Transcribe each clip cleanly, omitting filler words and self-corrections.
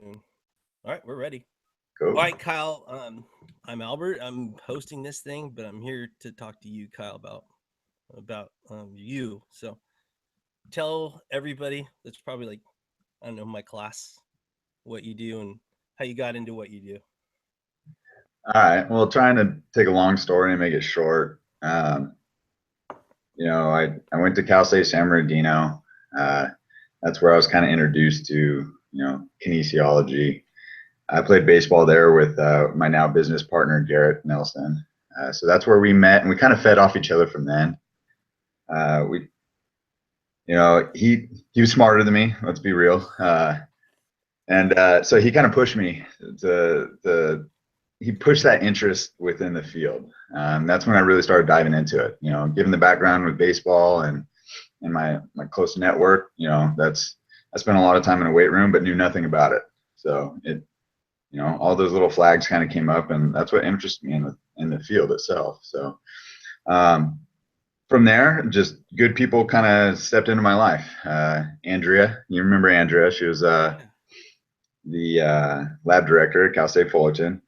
All right, we're ready. All Cool. right, Kyle. I'm Albert. I'm hosting this thing, but I'm here to talk to you, Kyle, about you. So tell everybody that's probably like I don't know my class what you do and how you got into what you do. All right. Well, trying to take a long story and make it short. I went to Cal State San Bernardino. Uh, that's where I was kind of introduced to, kinesiology. I played baseball there with my now business partner, Garrett Nelson. So that's where we met and we kind of fed off each other from then. We, he was smarter than me. Let's be real. And so he kind of pushed me to he pushed that interest within the field. That's when I really started diving into it. Given the background with baseball and my close network, I spent a lot of time in a weight room, but knew nothing about it. So all those little flags kind of came up, and that's what interested me in the field itself. So um, from there, just good people kind of stepped into my life. Andrea, you remember Andrea? She was Yeah. the lab director at Cal State Fullerton,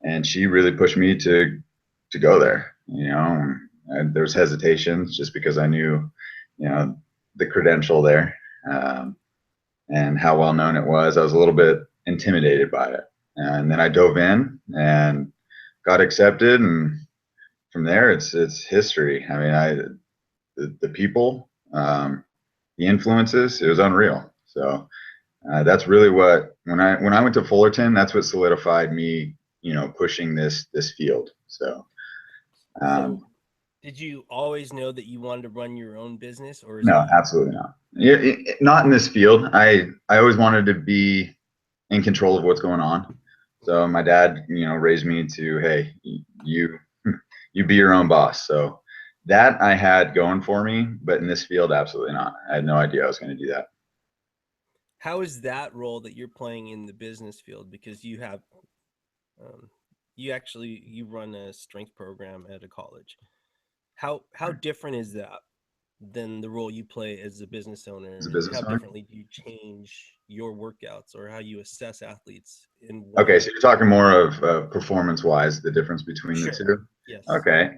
and she really pushed me to go there. There was hesitations just because I knew, the credential there, and how well known it was. I was a little bit intimidated by it, and then I dove in and got accepted, and from there it's history. I mean, the people, the influences, it was unreal. So that's really what when I went to Fullerton, that's what solidified me, pushing this field. So So um, did you always know that you wanted to run your own business, or is it no, you? absolutely not. Not in this field. I always wanted to be in control of what's going on. So my dad, raised me to, hey, you you be your own boss. So that I had going for me, but in this field, absolutely not. I had no idea I was going to do that. How is that role that you're playing in the business field? Because um, you run a strength program at a college. How different is that than the role you play as a business owner, As a and business how owner. differently do you change your workouts or how you assess athletes in Okay, one? so you're talking more of performance-wise, the difference between the Sure. two. Yes. Okay,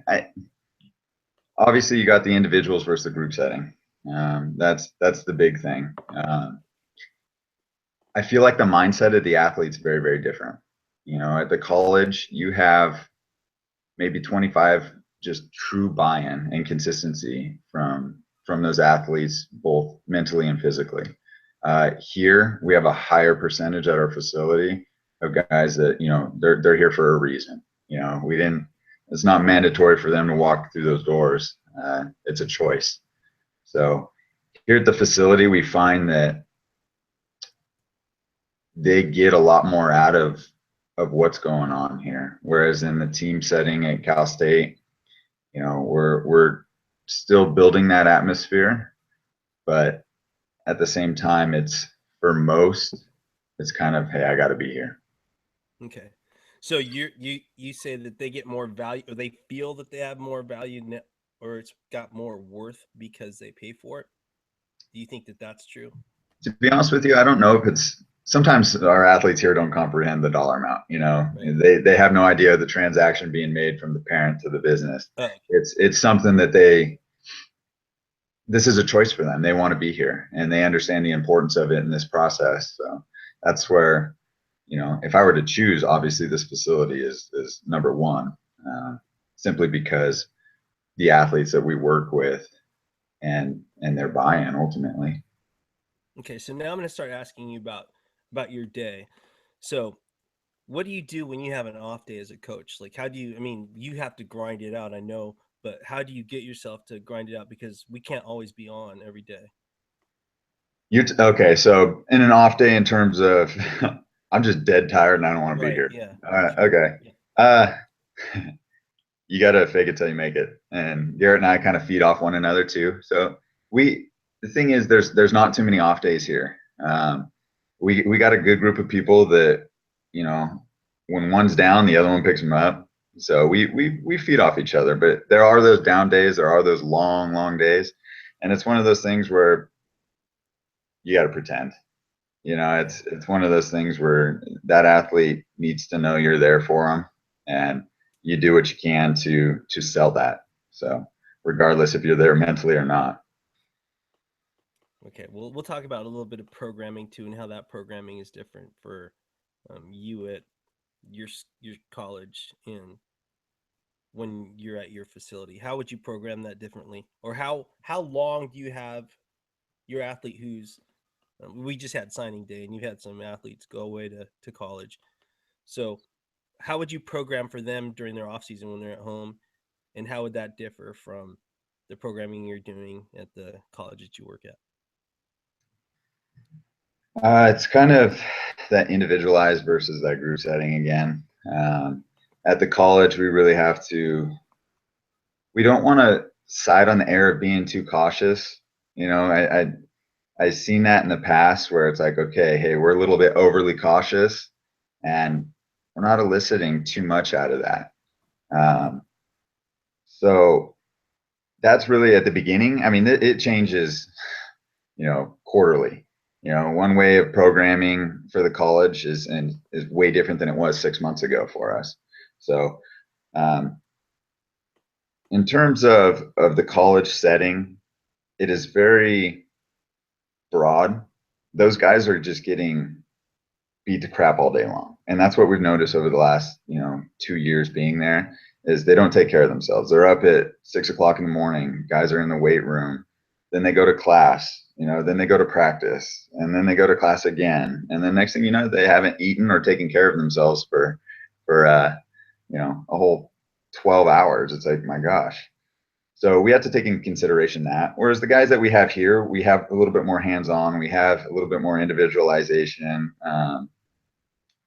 obviously you got the individuals versus the group setting. That's the big thing. I feel like the mindset of the athlete's very, very different. At the college, you have maybe 25 just true buy-in and consistency from those athletes, both mentally and physically. Here, we have a higher percentage at our facility of guys that they're here for a reason. We didn't. It's not mandatory for them to walk through those doors. It's a choice. So here at the facility, we find that they get a lot more out of what's going on here. Whereas in the team setting at Cal State, we're still building that atmosphere, but at the same time, it's for most, it's kind of, hey, I got to be here. Okay. So you say that they get more value, or they feel that they have more value, or it's got more worth because they pay for it. Do you think that that's true? To be honest with you, I don't know if it's sometimes our athletes here don't comprehend the dollar amount. Right. They have no idea the transaction being made from the parent to the business. Oh, okay. It's something that this is a choice for them. They want to be here and they understand the importance of it in this process. So that's where, if I were to choose, obviously this facility is number one, uh, simply because the athletes that we work with and their buy-in ultimately. Okay. So now I'm going to start asking you about your day. So what do you do when you have an off day as a coach? Like, how do you, I mean, you have to grind it out, I know, but how do you get yourself to grind it out? Because we can't always be on every day. Okay, so in an off day, in terms of, I'm just dead tired and I don't want to be Right. here. Yeah. Okay. Yeah. Uh, you got to fake it till you make it. And Garrett and I kind of feed off one another too. So the thing is, there's not too many off days here. We got a good group of people that, you know, when one's down, the other one picks them up. So we feed off each other. But there are those down days. There are those long days, and it's one of those things where you got to pretend. You know, it's one of those things where that athlete needs to know you're there for them, and you do what you can to sell that. So regardless if you're there mentally or not. Okay, well, we'll talk about a little bit of programming too, and how that programming is different for you at your college and when you're at your facility. How would you program that differently, or how long do you have your athlete who's we just had signing day, and you had some athletes go away to college. So, how would you program for them during their off season when they're at home, and how would that differ from the programming you're doing at the college that you work at? It's kind of that individualized versus that group setting again. At the college, we really have to. We don't want to side on the air of being too cautious. You know, I've seen that in the past where it's like, okay, hey, we're a little bit overly cautious, and we're not eliciting too much out of that. Um, so that's really at the beginning. I mean, it changes, you know, quarterly. You know, one way of programming for the college is way different than it was 6 months ago for us. So, um, in terms of the college setting, it is very broad. Those guys are just getting beat to crap all day long, and that's what we've noticed over the last 2 years being there. Is they don't take care of themselves. They're up at 6 o'clock in the morning. Guys are in the weight room. Then they go to class. Then they go to practice, and then they go to class again. And then next thing you know, they haven't eaten or taken care of themselves for a whole 12 hours. It's like, my gosh. So we have to take in consideration that. Whereas the guys that we have here, we have a little bit more hands-on. We have a little bit more individualization.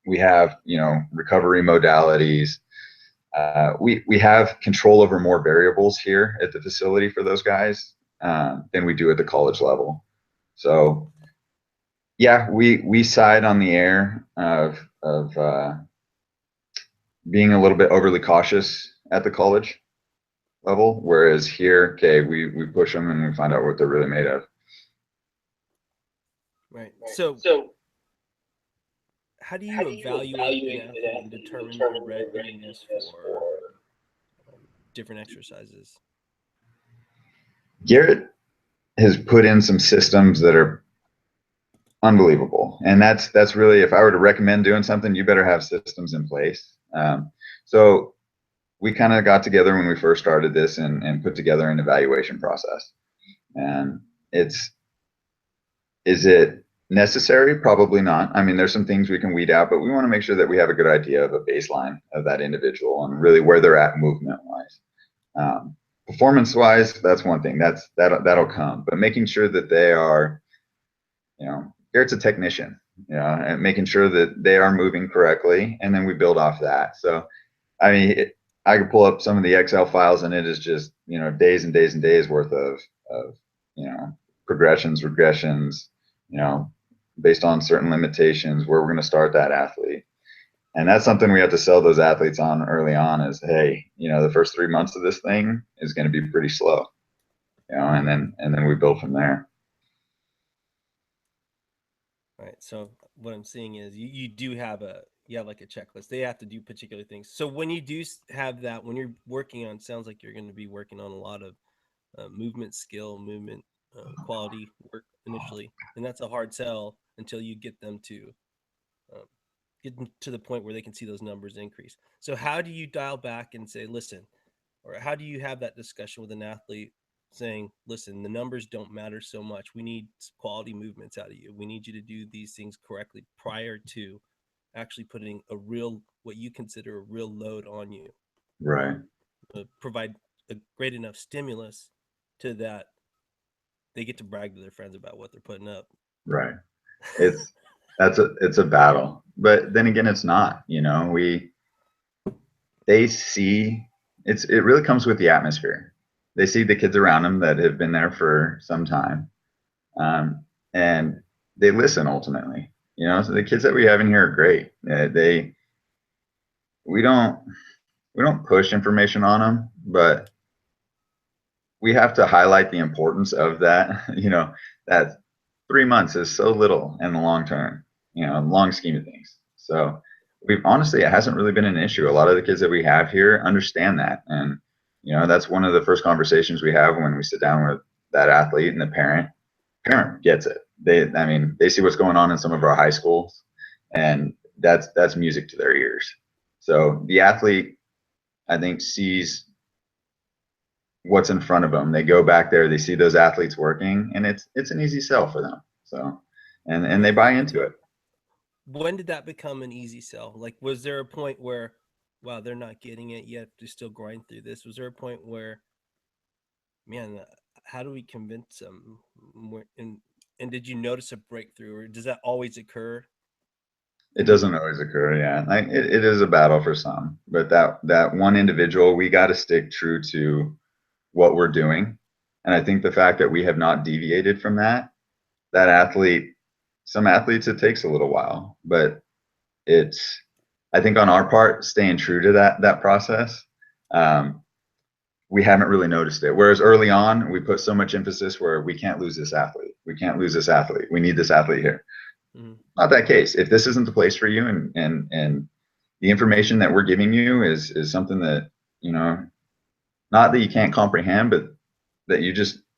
We have recovery modalities. We have control over more variables here at the facility for those guys than we do at the college level. So yeah, we side on the air of being a little bit overly cautious at the college level, whereas here, okay, we push them and we find out what they're really made of. Right. So, how do you evaluate an athlete and determine their readiness for different exercises? Garrett has put in some systems that are unbelievable, and that's really, if I were to recommend doing something, you better have systems in place. So we kind of got together when we first started this and put together an evaluation process. And is it necessary? Probably not. I mean, there's some things we can weed out, but we want to make sure that we have a good idea of a baseline of that individual and really where they're at movement wise. Performance wise, that's one thing. That'll come. But making sure that they are, Garrett's a technician, and making sure that they are moving correctly, and then we build off that. So, I mean, I could pull up some of the Excel files, and it is just days and days and days worth of progressions, regressions, based on certain limitations, where we're going to start that athlete. And that's something we have to sell those athletes on early on is, hey, the first 3 months of this thing is going to be pretty slow, and then we build from there. Right. So what I'm seeing is you do have like a checklist. They have to do particular things. So when you do have that, when you're working on, sounds like you're going to be working on a lot of movement skill, movement quality work initially, and that's a hard sell until you get them to um, get them to the point where they can see those numbers increase. So how do you dial back and say, listen, or how do you have that discussion with an athlete saying, listen, the numbers don't matter so much. We need quality movements out of you. We need you to do these things correctly prior to actually putting what you consider a real load on you. Right. Provide a great enough stimulus to that they get to brag to their friends about what they're putting up. Right. It's a battle, but then again, it's not. They see it really comes with the atmosphere. They see the kids around them that have been there for some time, and they listen ultimately. So the kids that we have in here are great. We don't push information on them, but we have to highlight the importance of that. That 3 months is so little in the long term, long scheme of things. So we've honestly, it hasn't really been an issue. A lot of the kids that we have here understand that. And, that's one of the first conversations we have when we sit down with that athlete and the parent gets it. They see what's going on in some of our high schools, and that's music to their ears. So the athlete, I think, sees what's in front of them. They go back there, they see those athletes working, and it's an easy sell for them. So, and they buy into it. When did that become an easy sell? Like, was there a point where, wow, they're not getting it yet, to still grind through this? Was there a point where, man, how do we convince them? And did you notice a breakthrough, or does that always occur? It doesn't always occur, yeah. It is a battle for some, but that one individual, we got to stick true to what we're doing. And I think the fact that we have not deviated from that athlete, some athletes, it takes a little while, but it's, I think on our part, staying true to that process, we haven't really noticed it. Whereas early on, we put so much emphasis where we can't lose this athlete. We can't lose this athlete. We need this athlete here. Mm-hmm. Not that case. If this isn't the place for you, and the information that we're giving you is something that, not that you can't comprehend, but that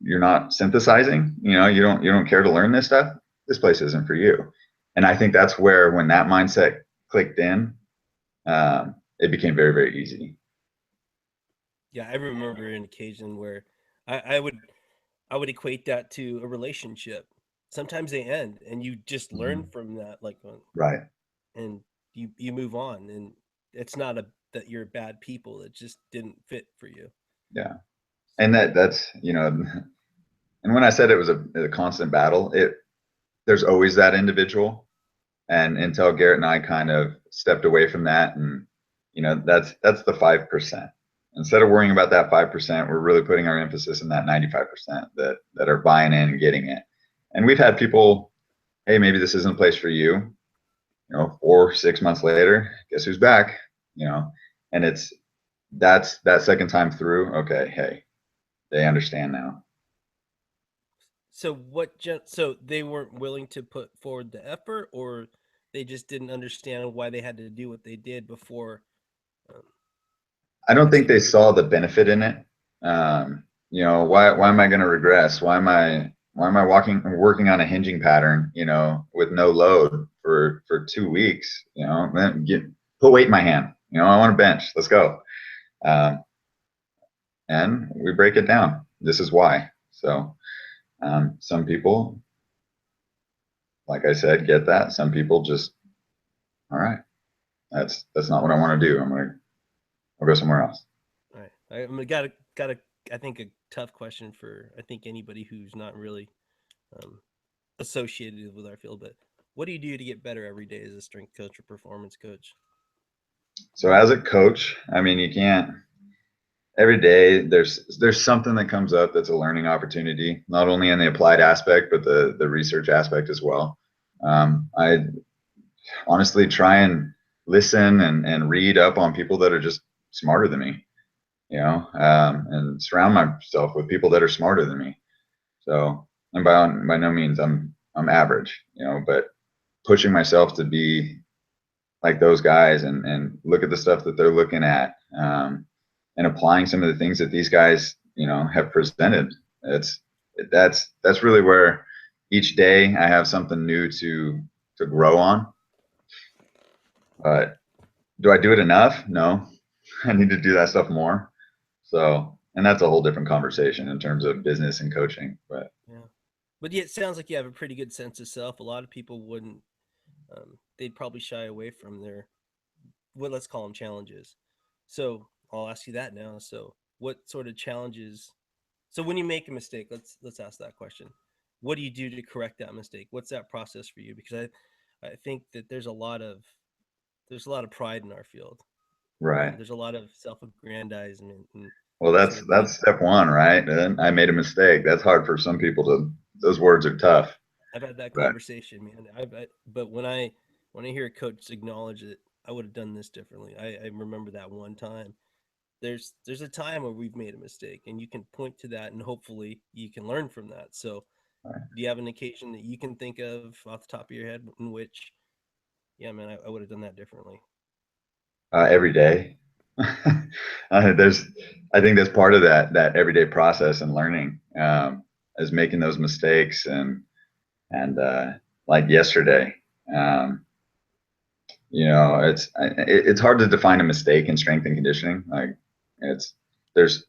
you're not synthesizing, you don't care to learn this stuff, this place isn't for you. And I think that's where, when that mindset clicked in, it became very, very easy. Yeah, I remember an occasion where I would equate that to a relationship. Sometimes they end, and you just learn from that, like, right. And you move on, and it's not that you're bad people. It just didn't fit for you. Yeah, and that's and when I said it was a constant battle, there's always that individual, and until Garrett and I kind of stepped away from that, and that's the 5%. Instead of worrying about that 5%, we're really putting our emphasis in that 95% that are buying in and getting it. And we've had people, hey, maybe this isn't a place for you. 4 or 6 months later, guess who's back? And that's that second time through. Okay, hey, they understand now. So so they weren't willing to put forward the effort, or they just didn't understand why they had to do what they did before? I don't think they saw the benefit in it. Why am I going to regress? Why am I working on a hinging pattern, with no load for 2 weeks, put weight in my hand, I want to bench, let's go. And we break it down. This is why. So, some people, like I said, get that. Some people just, all right, that's not what I want to do. I'll go somewhere else. All right. I got a I think a tough question for, I think, anybody who's not really associated with our field. But what do you do to get better every day as a strength coach or performance coach? So as a coach, you can't, every day there's something that comes up that's a learning opportunity, not only in the applied aspect, but the research aspect as well. I honestly try and listen and read up on people that are just smarter than me, and surround myself with people that are smarter than me. So, and by no means I'm average, but pushing myself to be like those guys, and look at the stuff that they're looking at, and applying some of the things that these guys, have presented. That's really where each day I have something new to grow on. But do I do it enough? No, I need to do that stuff more. So, and that's a whole different conversation in terms of business and coaching. But yeah, it sounds like you have a pretty good sense of self. A lot of people wouldn't. They'd probably shy away from their, let's call them challenges. So I'll ask you that now. So what sort of challenges? So when you make a mistake, let's ask that question. What do you do to correct that mistake? What's that process for you? Because I think that there's a lot of pride in our field. right. There's a lot of self-aggrandizement. Well, that's step one, right? And I made a mistake. That's hard for some people to. Those words are tough. I've had that conversation, man. But when I hear a coach acknowledge it, I would have done this differently. I remember that one time. There's a time where we've made a mistake, and you can point to that, and hopefully you can learn from that. So Do you have an occasion that you can think of off the top of your head in which, yeah, man, I would have done that differently? Every day. There's, I think that's part of that everyday process and learning, is making those mistakes and like yesterday, um, it's hard to define a mistake in strength and conditioning. Like it's there's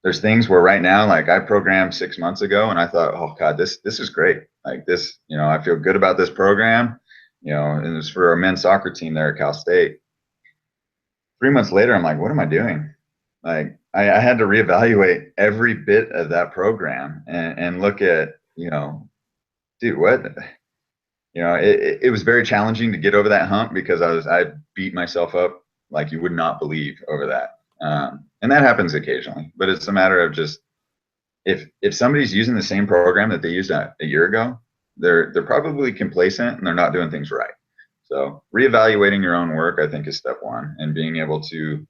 there's things where right now, like I programmed 6 months ago and I thought, oh God, this is great. Like this, I feel good about this program, and it's for our men's soccer team there at Cal State. 3 months later, I'm like, what am I doing? Like I had to reevaluate every bit of that program and look at, dude, what, it was very challenging to get over that hump because I beat myself up like you would not believe over that. And that happens occasionally, but it's a matter of just, if somebody's using the same program that they used a year ago, they're probably complacent and they're not doing things right. So reevaluating your own work, I think, is step one, and being able to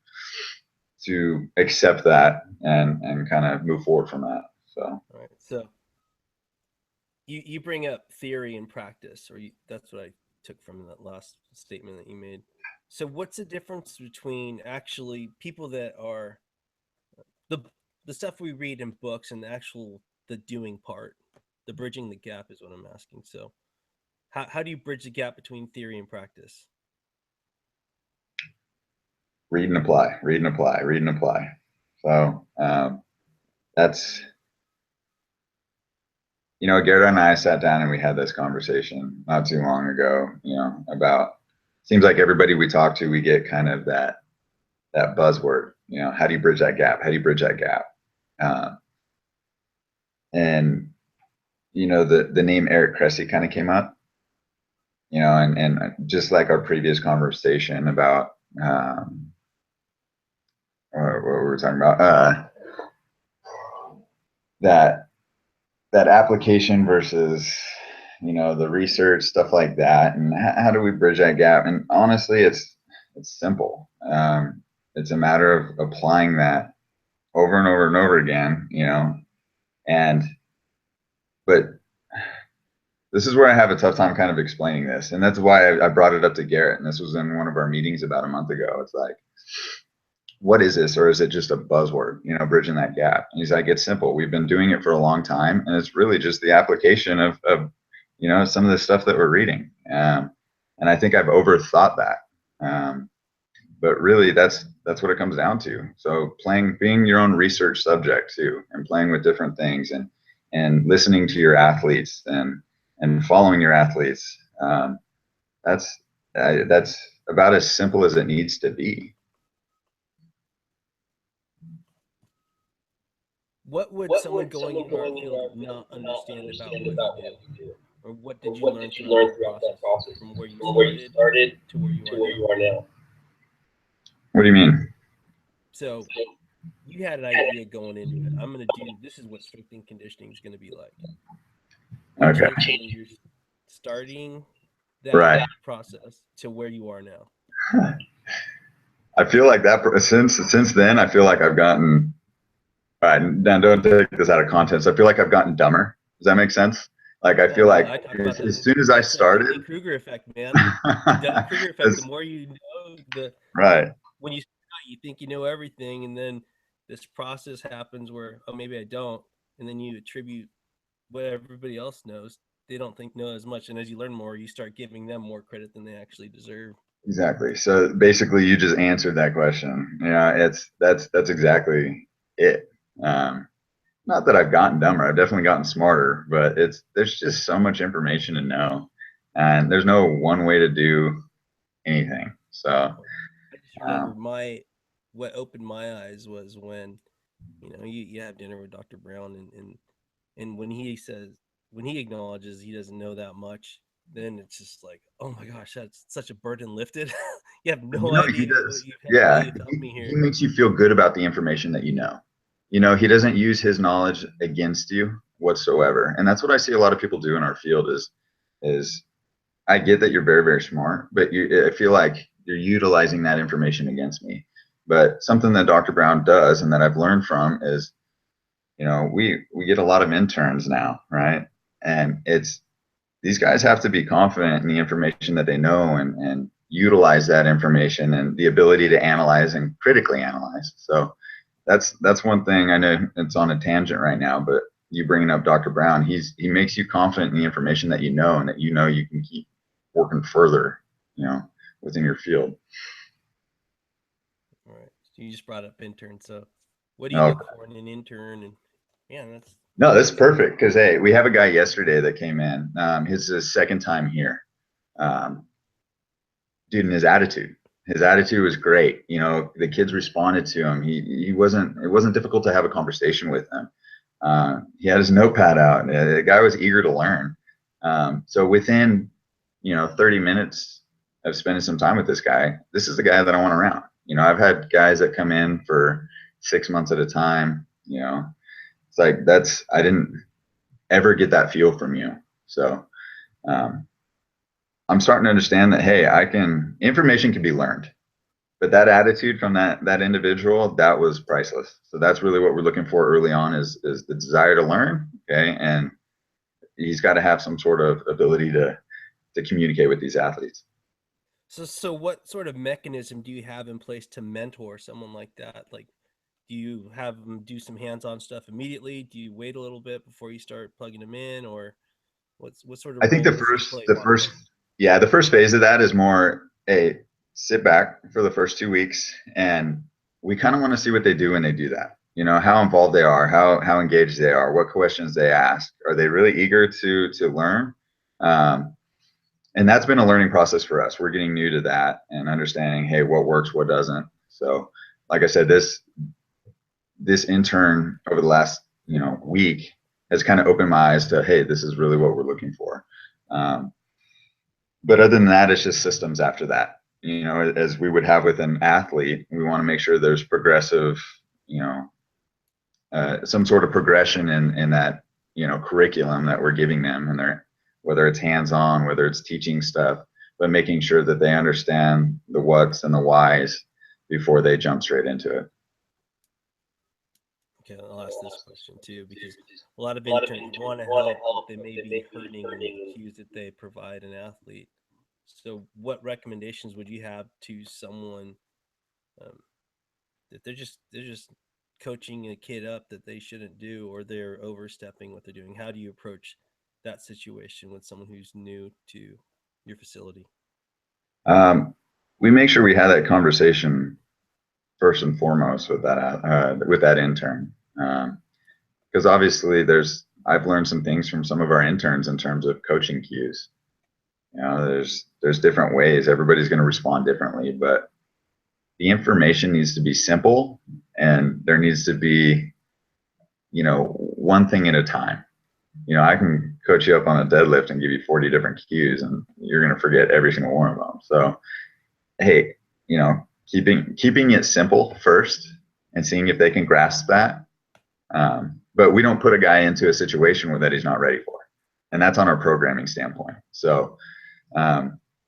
accept that and kind of move forward from that. So, All right. So you bring up theory and practice, or that's what I took from that last statement that you made. So what's the difference between actually people that are the the stuff we read in books and the doing part, the bridging the gap is what I'm asking. So how do you bridge the gap between theory and practice? read and apply, read and apply, read and apply. So that's, Garrett and I sat down and we had this conversation not too long ago, about, seems like everybody we talk to, we get kind of that buzzword, how do you bridge that gap? How do you bridge that gap? And, the name Eric Cressey kind of came up, and just like our previous conversation about, what we were talking about, that application versus, the research, stuff like that, and how do we bridge that gap? And honestly, it's simple. It's a matter of applying that over and over and over again, but this is where I have a tough time kind of explaining this, and that's why I brought it up to Garrett, and this was in one of our meetings about a month ago. It's like, what is this, or is it just a buzzword, bridging that gap? And he's like, it's simple. We've been doing it for a long time, and it's really just the application of some of the stuff that we're reading. And I think I've overthought that. But really, that's what it comes down to. So being your own research subject too, and playing with different things, and listening to your athletes and following your athletes. That's about as simple as it needs to be. What would someone going into our field not understand about what you do? Or what did you learn throughout that process from where you started to where you are now? What do you mean? So you had an idea going into it. I'm going to do, this is what strength and conditioning is going to be like. Okay. You're starting that process to where you are now. I feel like that since then, I feel like I've gotten, all right, now don't take this out of context. I feel like I've gotten dumber. Does that make sense? Like, I feel like as soon as I started, the Kruger effect, man. The Kruger effect, the more you know, when you start, you think you know everything, and then this process happens where, oh, maybe I don't, and then you attribute what everybody else knows. They don't know as much, and as you learn more, you start giving them more credit than they actually deserve. Exactly. So basically, you just answered that question. Yeah, that's exactly it. Not that I've gotten dumber. I've definitely gotten smarter, but there's just so much information to know, and there's no one way to do anything. So I just remember what opened my eyes was when you have dinner with Dr. Brown, and when he acknowledges he doesn't know that much, then it's just like, oh my gosh, that's such a burden lifted. You have no idea. He makes you feel good about the information that you know. He doesn't use his knowledge against you whatsoever. And that's what I see a lot of people do in our field is I get that you're very, very smart, but I feel like you're utilizing that information against me. But something that Dr. Brown does and that I've learned from is, we get a lot of interns now, right? And these guys have to be confident in the information that they know, and utilize that information and the ability to analyze and critically analyze. So that's one thing. I know it's on a tangent right now, but you bringing up Dr. Brown, he makes you confident in the information that you know, and that you know you can keep working further, within your field. All right. So you just brought up interns. So what do you Oh, look for in an intern? And yeah, that's no, that's perfect. Because hey, we have a guy yesterday that came in. His second time here. Um, Dude, and his attitude was great. The kids responded to him. It wasn't difficult to have a conversation with him. He had his notepad out. The guy was eager to learn. So within 30 minutes of spending some time with this guy, this is the guy that I want around. I've had guys that come in for 6 months at a time. It's like I didn't ever get that feel from you. So um, I'm starting to understand that, hey, information can be learned, but that attitude from that individual, that was priceless. So that's really what we're looking for early on is the desire to learn. Okay. And he's got to have some sort of ability to communicate with these athletes. so what sort of mechanism do you have in place to mentor someone like that? Like, do you have them do some hands-on stuff immediately? Do you wait a little bit before you start plugging them in, or what sort I of think role does he play? the first phase of that is more a sit back for the first 2 weeks, and we kind of want to see what they do when they do that. How involved they are, how engaged they are, what questions they ask. Are they really eager to learn? And that's been a learning process for us. We're getting new to that and understanding, hey, what works, what doesn't. So, like I said, this intern over the last week has kind of opened my eyes to, hey, this is really what we're looking for. But other than that, it's just systems after that. As we would have with an athlete, we want to make sure there's progressive, some sort of progression in that curriculum that we're giving them, and whether it's hands-on, whether it's teaching stuff, but making sure that they understand the whats and the whys before they jump straight into it. Okay, I'll ask this question too, because a lot of interns want to help, but they may be hurting the cues that they provide an athlete. So, what recommendations would you have to someone um, that they're just coaching a kid up that they shouldn't do, or they're overstepping what they're doing? How do you approach that situation with someone who's new to your facility? We make sure we have that conversation first and foremost with that intern, because obviously I've learned some things from some of our interns in terms of coaching cues. There's different ways. Everybody's going to respond differently, but the information needs to be simple, and there needs to be one thing at a time. I can coach you up on a deadlift and give you 40 different cues, and you're going to forget every single one of them. So, hey, keeping it simple first and seeing if they can grasp that. But we don't put a guy into a situation that he's not ready for, and that's on our programming standpoint. So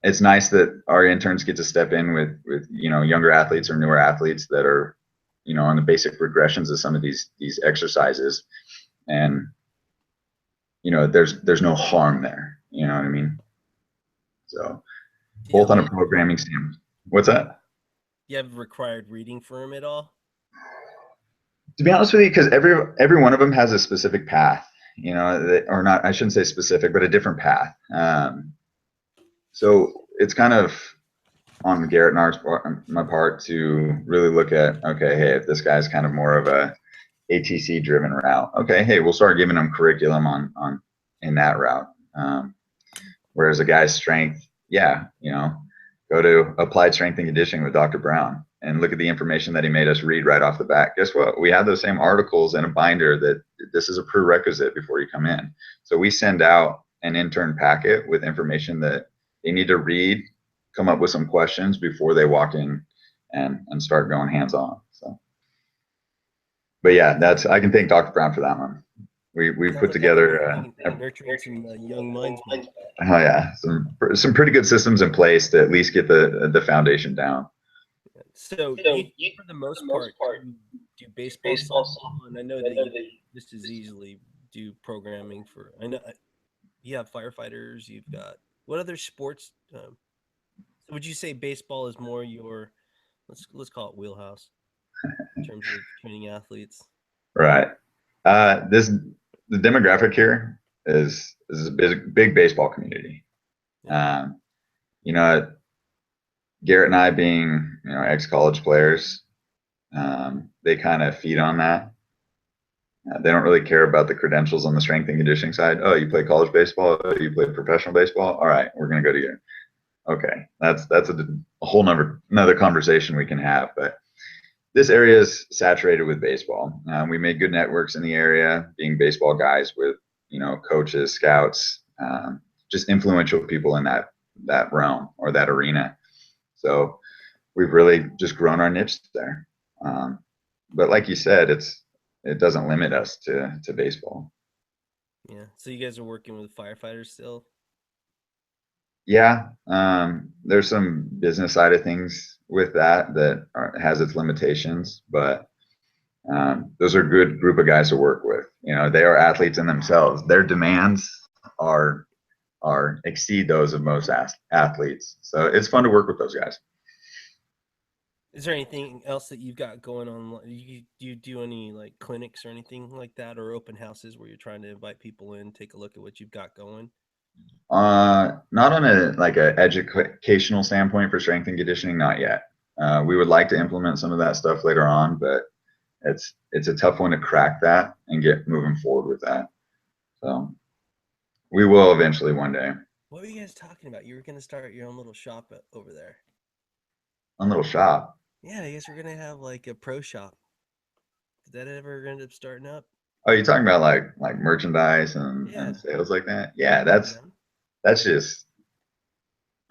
it's nice that our interns get to step in with younger athletes or newer athletes that are on the basic regressions of some of these exercises, and there's no harm there. You know what I mean? So both on a programming standpoint. What's that? Do you have required reading for him at all? To be honest with you, because every one of them has a specific path, or not, I shouldn't say specific, but a different path. So it's kind of on Garrett and my part to really look at, okay, hey, if this guy's kind of more of a ATC driven route, okay, hey, we'll start giving them curriculum on in that route. Whereas a guy's strength, yeah, go to applied strength and conditioning with Dr. Brown and look at the information that he made us read right off the bat. Guess what? We have those same articles in a binder that this is a prerequisite before you come in. So we send out an intern packet with information that they need to read, come up with some questions before they walk in and start going hands-on. So, but yeah, I can thank Dr. Brown for that one. We put together nurturing some young minds. Oh yeah, some pretty good systems in place to at least get the foundation down. So you, for the most part, do baseball, softball, and I know that you just as easily do programming for. I know you have firefighters. You've got what other sports? Would you say baseball is more your let's call it wheelhouse in terms of training athletes? Right. This the demographic here is a big baseball community. Yeah. Um, you know, Garrett and I being ex college players, they kind of feed on that. They don't really care about the credentials on the strength and conditioning side. Oh, you play college baseball? Oh, you play professional baseball? All right, we're gonna go together. Okay, that's a whole another conversation we can have. But this area is saturated with baseball. We made good networks in the area, being baseball guys with coaches, scouts, just influential people in that realm or that arena. So we've really just grown our niche there. But like you said, it doesn't limit us to baseball. Yeah. So you guys are working with firefighters still? Yeah, there's some business side of things with that has its limitations, but those are a good group of guys to work with. They are athletes in themselves. Their demands are exceed those of most athletes. So it's fun to work with those guys. Is there anything else that you've got going on? Do you do any like clinics or anything like that, or open houses where you're trying to invite people in, take a look at what you've got going? Not on a educational standpoint for strength and conditioning, not yet. We would like to implement some of that stuff later on, but it's a tough one to crack that and get moving forward with that. So we will eventually one day. What were you guys talking about? You were going to start your own little shop over there. A little shop. Yeah, I guess we're gonna have like a pro shop. Did that ever end up starting up? Oh, you're talking about like merchandise and Yeah. sales like that? Yeah, Yeah, man. that's just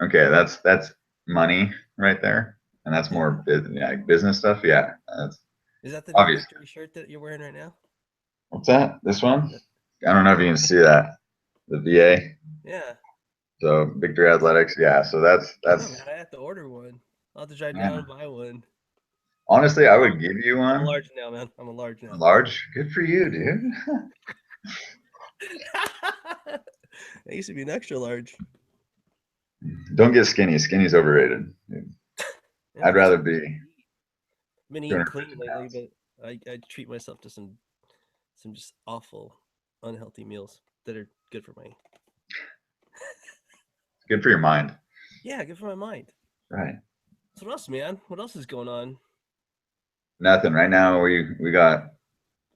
okay. That's money right there, and that's Yeah. more business stuff. Yeah, that's Is that the new obvious. victory shirt that you're wearing right now? What's that? This one? That- I don't know if you can see that. The VA. Yeah. So Victory Athletics. Yeah. So Oh man, I have to order one. I'll have to drive down man. and buy one. Honestly, I'm I a would large. give you I'm a one. large now, man. I'm a large now. Large. Good for you, dude. I used to be an extra large. Don't get skinny. Skinny's overrated. Yeah, I'd that's rather what be I've been eating clean 250 lately, pounds. but I treat myself to some just awful, unhealthy meals that are good for my Good for your mind. yeah, good for my mind. Right. So what else, man? What else is going on? Nothing. Right now we got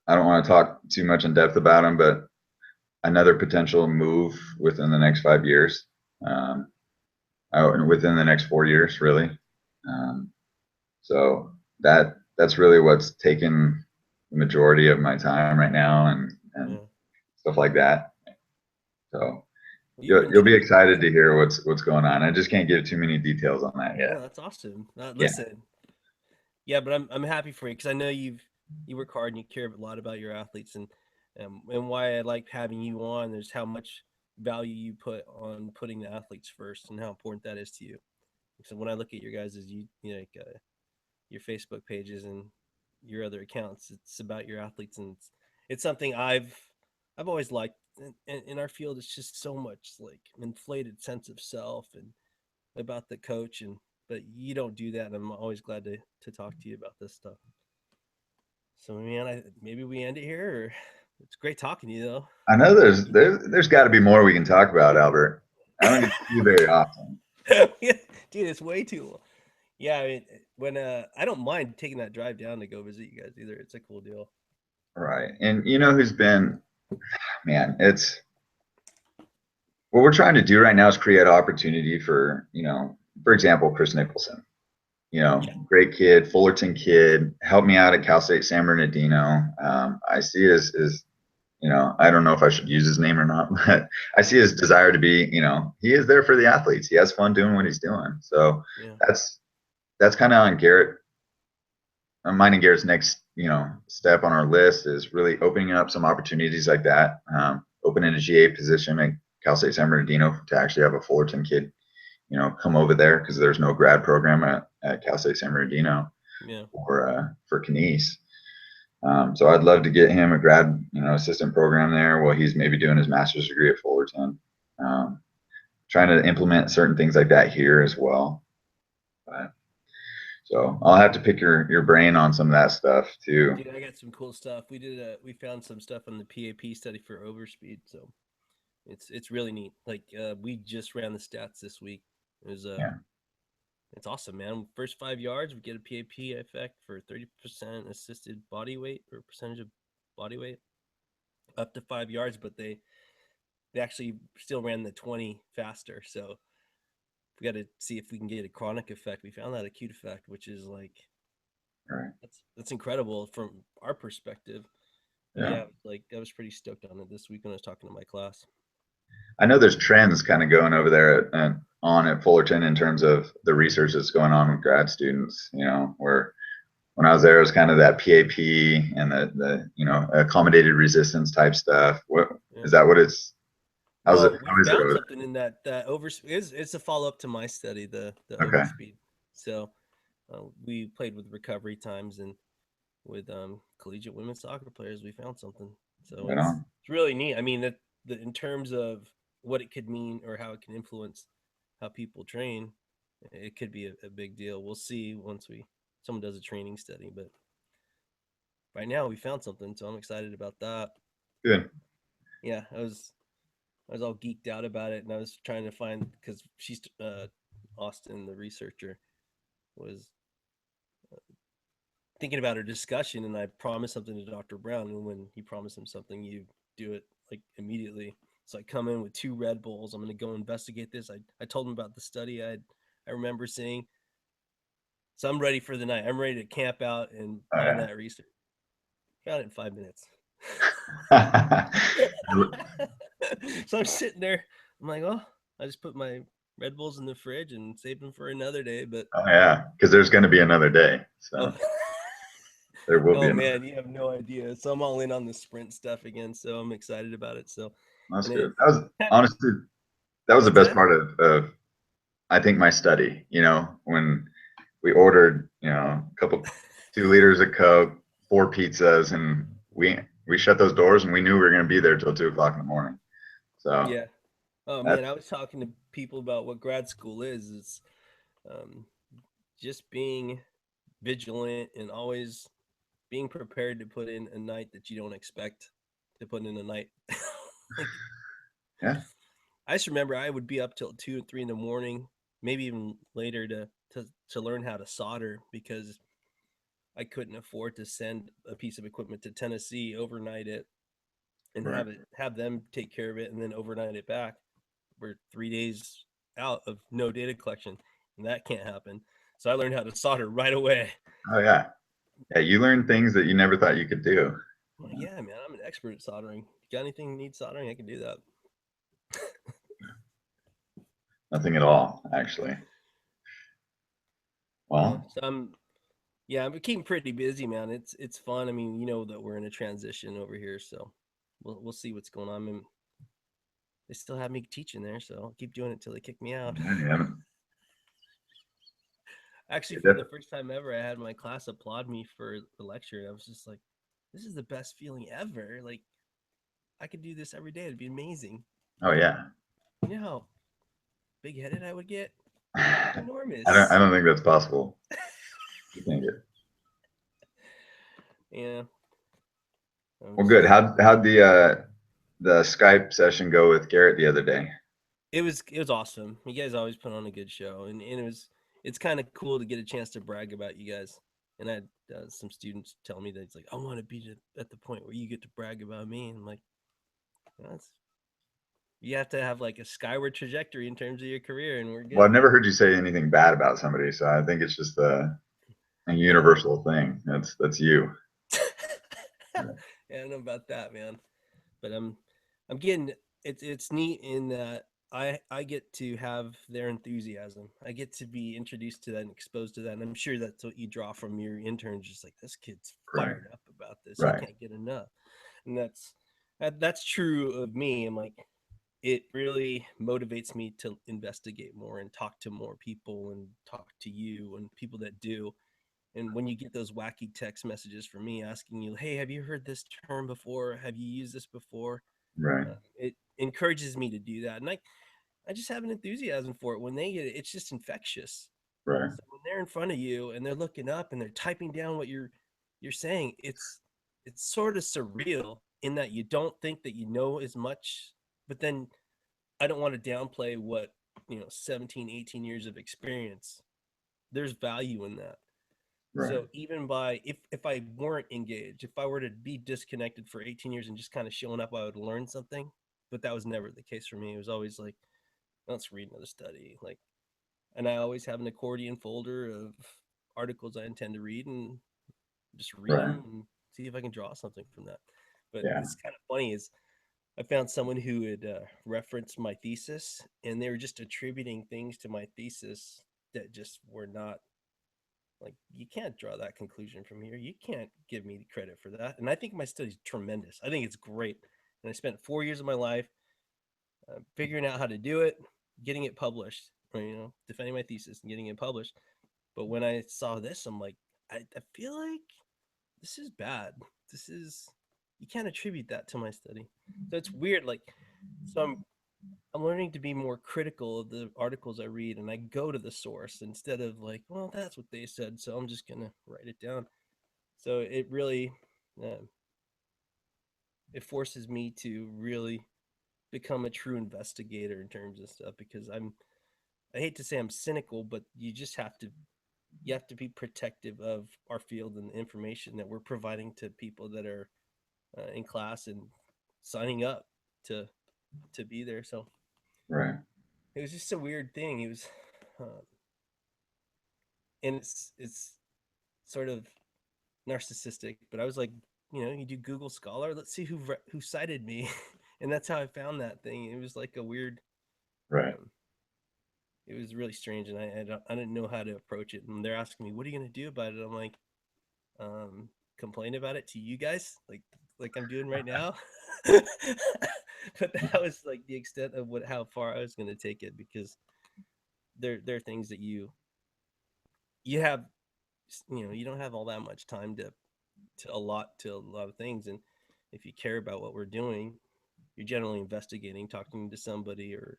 I don't want to talk too much in depth about them, but another potential move within the next 5 years. Um, and within the next 4 years, really. Um, so that's really what's taken the majority of my time right now and Yeah. stuff like that. So Well, you've been you'll be training for a excited while. to hear what's going on. I just can't give too many details on that No, yet. that's awesome. Yeah. Listen, yeah, but I'm happy for you because I know you work hard and you care a lot about your athletes and why I like having you on. There's how much value you put on putting the athletes first and how important that is to you. So when I look at your guys' your Facebook pages and your other accounts, it's about your athletes and it's something I've always liked. In our field, it's just so much like inflated sense of self and about the coach and but you don't do that and I'm always glad to talk to you about this stuff. So man, maybe we end it here or it's great talking to you though. I know there's got to be more we can talk about, Albert. I don't get to see you very often. Yeah, dude, it's way too long. Yeah, I mean when I don't mind taking that drive down to go visit you guys either. It's a cool deal. Right. And you know who's been, man, it's what we're trying to do right now is create opportunity for example, Chris Nicholson. Yeah. Great kid, Fullerton kid, helped me out at Cal State San Bernardino. I see his I don't know if I should use his name or not, but I see his desire to be, he is there for the athletes. He has fun doing what he's doing. So Yeah. that's kind of on Garrett. Mine and Garrett's next, step on our list is really opening up some opportunities like that. Opening a GA position at Cal State San Bernardino to actually have a Fullerton kid, come over there because there's no grad program at Cal State San Bernardino Yeah. for Knies. So I'd love to get him a grad, assistant program there while he's maybe doing his master's degree at Fullerton. Um, trying to implement certain things like that here as well. But, so I'll have to pick your brain on some of that stuff too. Dude, I got some cool stuff. We found some stuff on the PAP study for overspeed, so it's really neat. Like we just ran the stats this week. It was Yeah, it's awesome, man. First 5 yards, we get a PAP effect for 30% assisted body weight or percentage of body weight up to 5 yards, but they actually still ran the 20 faster. So we got to see if we can get a chronic effect. We found that acute effect, which is like all right. that's incredible from our perspective. Yeah. Yeah, like I was pretty stoked on it this week when I was talking to my class. I know there's trends kind of going over there on at Fullerton in terms of the research that's going on with grad students. You know, where when I was there, it was kind of that PAP and the accommodated resistance type stuff. What Yeah. is that? What it's how's it? Well, we How is it found over something in that over. It's a follow up to my study, the there? Okay, overspeed. So we played with recovery times and with collegiate women's soccer players. We found something. So right on. it's really neat. I mean, that in terms of what it could mean or how it can influence how people train, it could be a big deal. We'll see once someone does a training study. But right now, we found something, so I'm excited about that. Good. Yeah, I was all geeked out about it, and I was trying to find because she's Austin, the researcher, was thinking about her discussion, and I promised something to Dr. Brown, and when he promised him something, you do it like immediately. So I come in with 2 Red Bulls. I'm going to go investigate this. I told him about the study I remember seeing. So I'm ready for the night. I'm ready to camp out and find Oh, that research. Found it in 5 minutes. yeah. So I'm sitting there. I'm like, oh, I just put my Red Bulls in the fridge and saved them for another day. But Oh yeah, because there's going to be another day, so oh, there will be oh another. man, you have no idea. So I'm all in on the sprint stuff again. So I'm excited about it. So, That's and good. it, That was honestly that was the what's best that? part of I think my study. You know, when we ordered, a couple 2 liters of Coke, 4 pizzas, and we shut those doors and we knew we were going to be there till 2 o'clock in the morning. So Yeah. Oh that man, I was talking to people about what grad school is. It's um, just being vigilant and always being prepared to put in a night that you don't expect to put in a night. Like yeah, I just remember I would be up till 2 or 3 in the morning, maybe even later to learn how to solder because I couldn't afford to send a piece of equipment to Tennessee, overnight it, and right. have them take care of it, and then overnight it back. We're 3 days out of no data collection, and that can't happen. So I learned how to solder right away. Oh yeah, yeah. You learn things that you never thought you could do. I'm like, yeah, man, I'm an expert at soldering. You got anything that needs soldering? I can do that. Nothing at all, actually. Yeah, Well, so I'm keeping pretty busy, man. It's fun. I mean, you know that we're in a transition over here, so we'll see what's going on. I mean, they still have me teaching there, so I'll keep doing it till they kick me out. yeah, you haven't. Actually, You for the def- first time ever, I had my class applaud me for the lecture, and I was just like, "This is the best feeling ever! Like, I could do this every day. It'd be amazing." oh yeah. You know how big headed I would get? I Enormous. don't think that's possible. You think it. Yeah, I'm Well, good. just. How'd the Skype session go with Garrett the other day? It was awesome. You guys always put on a good show, and it's kind of cool to get a chance to brag about you guys. And I had some students tell me that it's like I want to be at the point where you get to brag about me. And I'm like, that's you have to have like a skyward trajectory in terms of your career, and we're Well, I've good. never heard you say anything bad about somebody, so I think it's just a Yeah. universal thing. That's you. Yeah, I don't know about that, man. But I'm getting it's neat in that I get to have their enthusiasm. I get to be introduced to that and exposed to that. And I'm sure that's what you draw from your interns, just like this kid's Right. fired up about this. He Right. can't get enough. And that's true of me. I'm like it really motivates me to investigate more and talk to more people and talk to you and people that do. And when you get those wacky text messages from me asking you, "Hey, have you heard this term before? Have you used this before?" Right. It encourages me to do that. And I just have an enthusiasm for it. When they get it, it's just infectious. Right. So when they're in front of you and they're looking up and they're typing down what you're saying, it's sort of surreal in that you don't think that you know as much, but then I don't want to downplay what, 17, 18 years of experience. There's value in that. Right. So even by if I weren't engaged, if I were to be disconnected for 18 years and just kind of showing up, I would learn something. But that was never the case for me. It was always like, let's read another study. Like, and I always have an accordion folder of articles I intend to read and just read Right. them and see if I can draw something from that. But Yeah. it's kind of funny is I found someone who had referenced my thesis, and they were just attributing things to my thesis that just were not like, you can't draw that conclusion from here. You can't give me credit for that. And I think my study's tremendous. I think it's great. And I spent 4 years of my life figuring out how to do it, getting it published, or, defending my thesis and getting it published. But when I saw this, I'm like, I feel like this is bad. This is, you can't attribute that to my study. So it's weird. Like, so I'm learning to be more critical of the articles I read, and I go to the source instead of like, well, that's what they said, so I'm just gonna write it down. So it really, uh, it forces me to really become a true investigator in terms of stuff because I hate to say I'm cynical, but you have to be protective of our field and the information that we're providing to people that are in class and signing up to be there. So Right. it was just a weird thing. It was, uh, and it's sort of narcissistic. But I was like, you do Google Scholar. Let's see who cited me, and that's how I found that thing. It was like a weird. Right. Um, it was really strange, and I didn't know how to approach it. And they're asking me, "What are you gonna do about it?" I'm like, complain about it to you guys, like I'm doing right now. But that was like the extent of how far I was going to take it because there are things that you have, you don't have all that much time to allot to a lot of things, and if you care about what we're doing, you're generally investigating, talking to somebody, or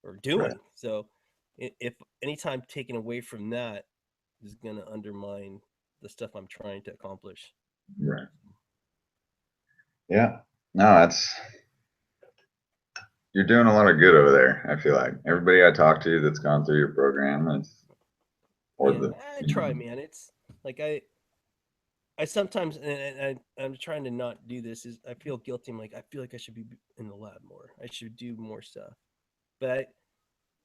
Right. doing so. If any time taken away from that is going to undermine the stuff I'm trying to accomplish. Right. Yeah. No, you're doing a lot of good over there. I feel like everybody I talk to that's gone through your program or Yeah, the, I try, man. It's like I sometimes, and I'm trying to not do this. Is I feel guilty. I'm like, I feel like I should be in the lab more. I should do more stuff. But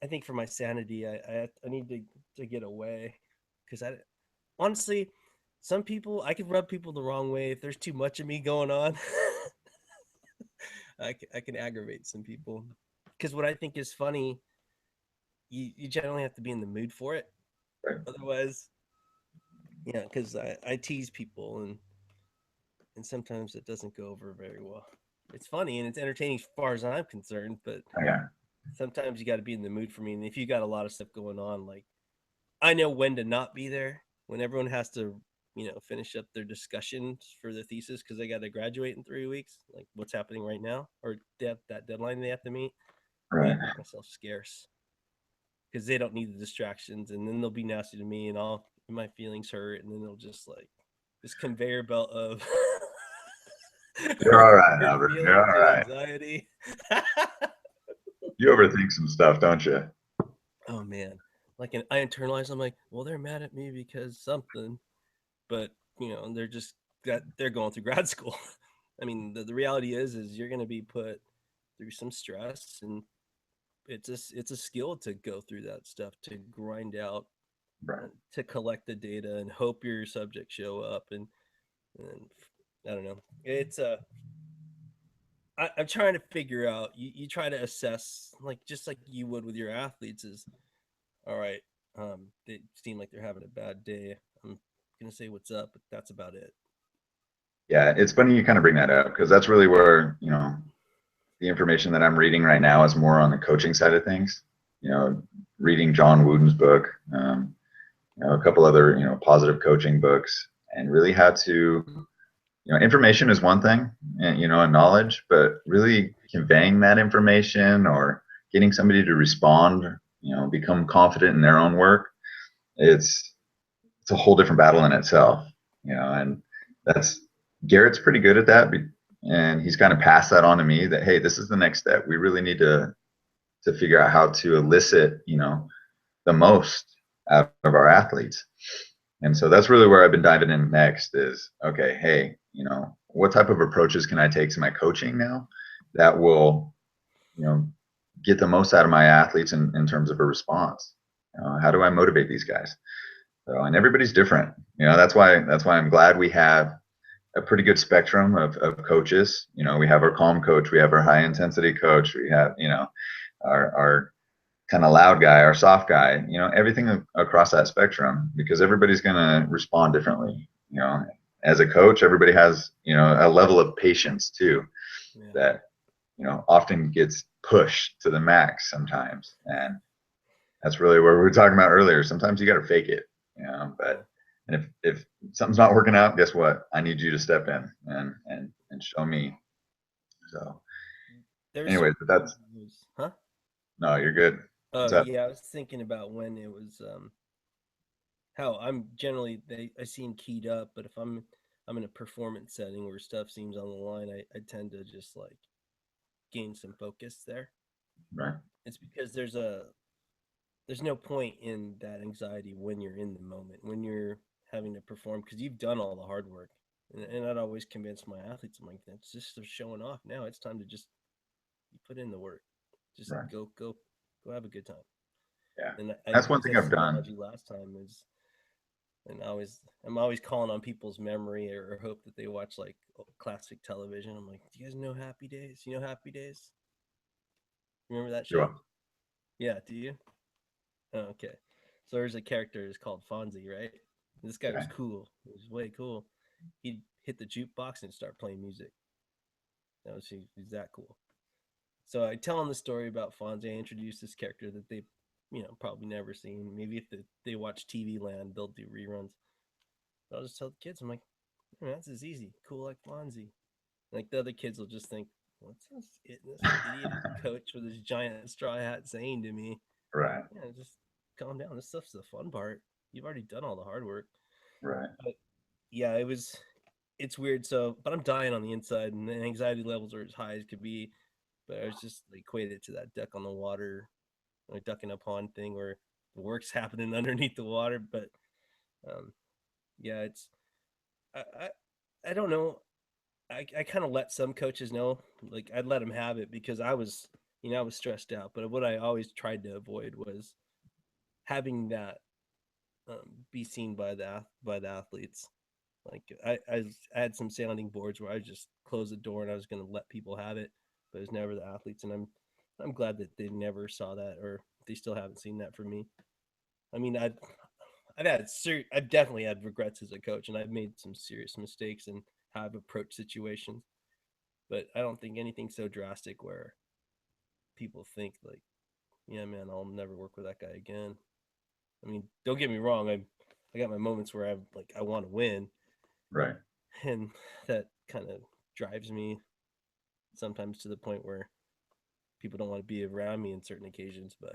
I think for my sanity, I need to get away because I honestly, some people I could rub people the wrong way if there's too much of me going on. I can aggravate some people because what I think is funny, you generally have to be in the mood for it. right. Otherwise, yeah, because I tease people and sometimes it doesn't go over very well. It's funny and it's entertaining as far as I'm concerned, but Yeah. sometimes you got to be in the mood for me. And if you got a lot of stuff going on, like I know when to not be there, when everyone has to, finish up their discussions for the thesis because they got to graduate in 3 weeks, like what's happening right now, or they have that deadline they have to meet. I got Right. to make myself scarce because they don't need the distractions, and then they'll be nasty to me, and my feelings hurt, and then they'll just like this conveyor belt of You're all right, hurt Albert. You're feelings all and right. anxiety. You overthink some stuff, don't you? Oh man, like I internalize. I'm like, well, they're mad at me because something, but they're just they're going through grad school. I mean, the reality is you're going to be put through some stress, and it's a skill to go through that stuff, to grind out, Right. to collect the data and hope your subjects show up, and I don't know. I'm trying to figure out. You try to assess, like just like you would with your athletes. Is all right. They seem like they're having a bad day. I'm gonna say what's up, but that's about it. Yeah, it's funny you kind of bring that up because that's really where, the information that I'm reading right now is more on the coaching side of things. Reading John Wooden's book, a couple other, positive coaching books, and really how to, information is one thing, and knowledge, but really conveying that information or getting somebody to respond, become confident in their own work, it's a whole different battle in itself, and that's Garrett's pretty good at that, and he's kind of passed that on to me that, hey, this is the next step. We really need to figure out how to elicit, the most out of our athletes. And so that's really where I've been diving in next is, okay, hey, what type of approaches can I take to my coaching now that will, get the most out of my athletes in terms of a response? How do I motivate these guys? So, and everybody's different. That's why I'm glad we have a pretty good spectrum of coaches. We have our calm coach, we have our high intensity coach, we have, our kind of loud guy, our soft guy, everything across that spectrum, because everybody's going to respond differently. As a coach, everybody has, a level of patience too, that, often gets pushed to the max sometimes. And that's really where we were talking about earlier. Sometimes you got to fake it, but, and if something's not working out, guess what? I need you to step in and show me. So anyways, but that's, huh? No, you're good. Yeah, I was thinking about when it was how I'm generally I seem keyed up, but if I'm in a performance setting where stuff seems on the line, I tend to just like gain some focus there. Right. It's because there's no point in that anxiety when you're in the moment, when you're having to perform, because you've done all the hard work. And I'd always convince my athletes, I'm like, that's just they're showing off now. It's time to just put in the work. Just Right. go have a good time. Yeah. And I That's one used thing that I've done. analogy last time is, and I'm always calling on people's memory or hope that they watch like classic television. I'm like, do you guys know Happy Days? You know Happy Days? Remember that show? Sure. Yeah, do you? Oh, okay. So there's a character is called Fonzie, right? This guy was Okay. cool. He was way cool. He'd hit the jukebox and start playing music. He's that cool. So I tell them the story about Fonzie. I introduce this character that they, probably never seen. Maybe if they watch TV Land, they'll do reruns. But I'll just tell the kids, I'm like, that's as easy. Cool like Fonzie. Like the other kids will just think, what's this idiot coach with his giant straw hat saying to me? Right. Yeah, just calm down. This stuff's the fun part. You've already done all the hard work. Right. But yeah, it's weird. So, but I'm dying on the inside, and the anxiety levels are as high as could be. But I was just equated to that duck on the water, like duck in a pond thing where the work's happening underneath the water. But um, yeah, I don't know. I kind of let some coaches know, like I'd let them have it because I was stressed out. But what I always tried to avoid was having that be seen by the athletes. Like I had some sounding boards where I just closed the door and I was going to let people have it, but it was never the athletes. And I'm glad that they never saw that or they still haven't seen that from me. I mean, I've definitely had regrets as a coach, and I've made some serious mistakes in how I've approached situations. But I don't think anything so drastic where people think like, yeah, man, I'll never work with that guy again. I mean, don't get me wrong, I got my moments where I want to win, Right. and that kind of drives me sometimes to the point where people don't want to be around me in certain occasions. But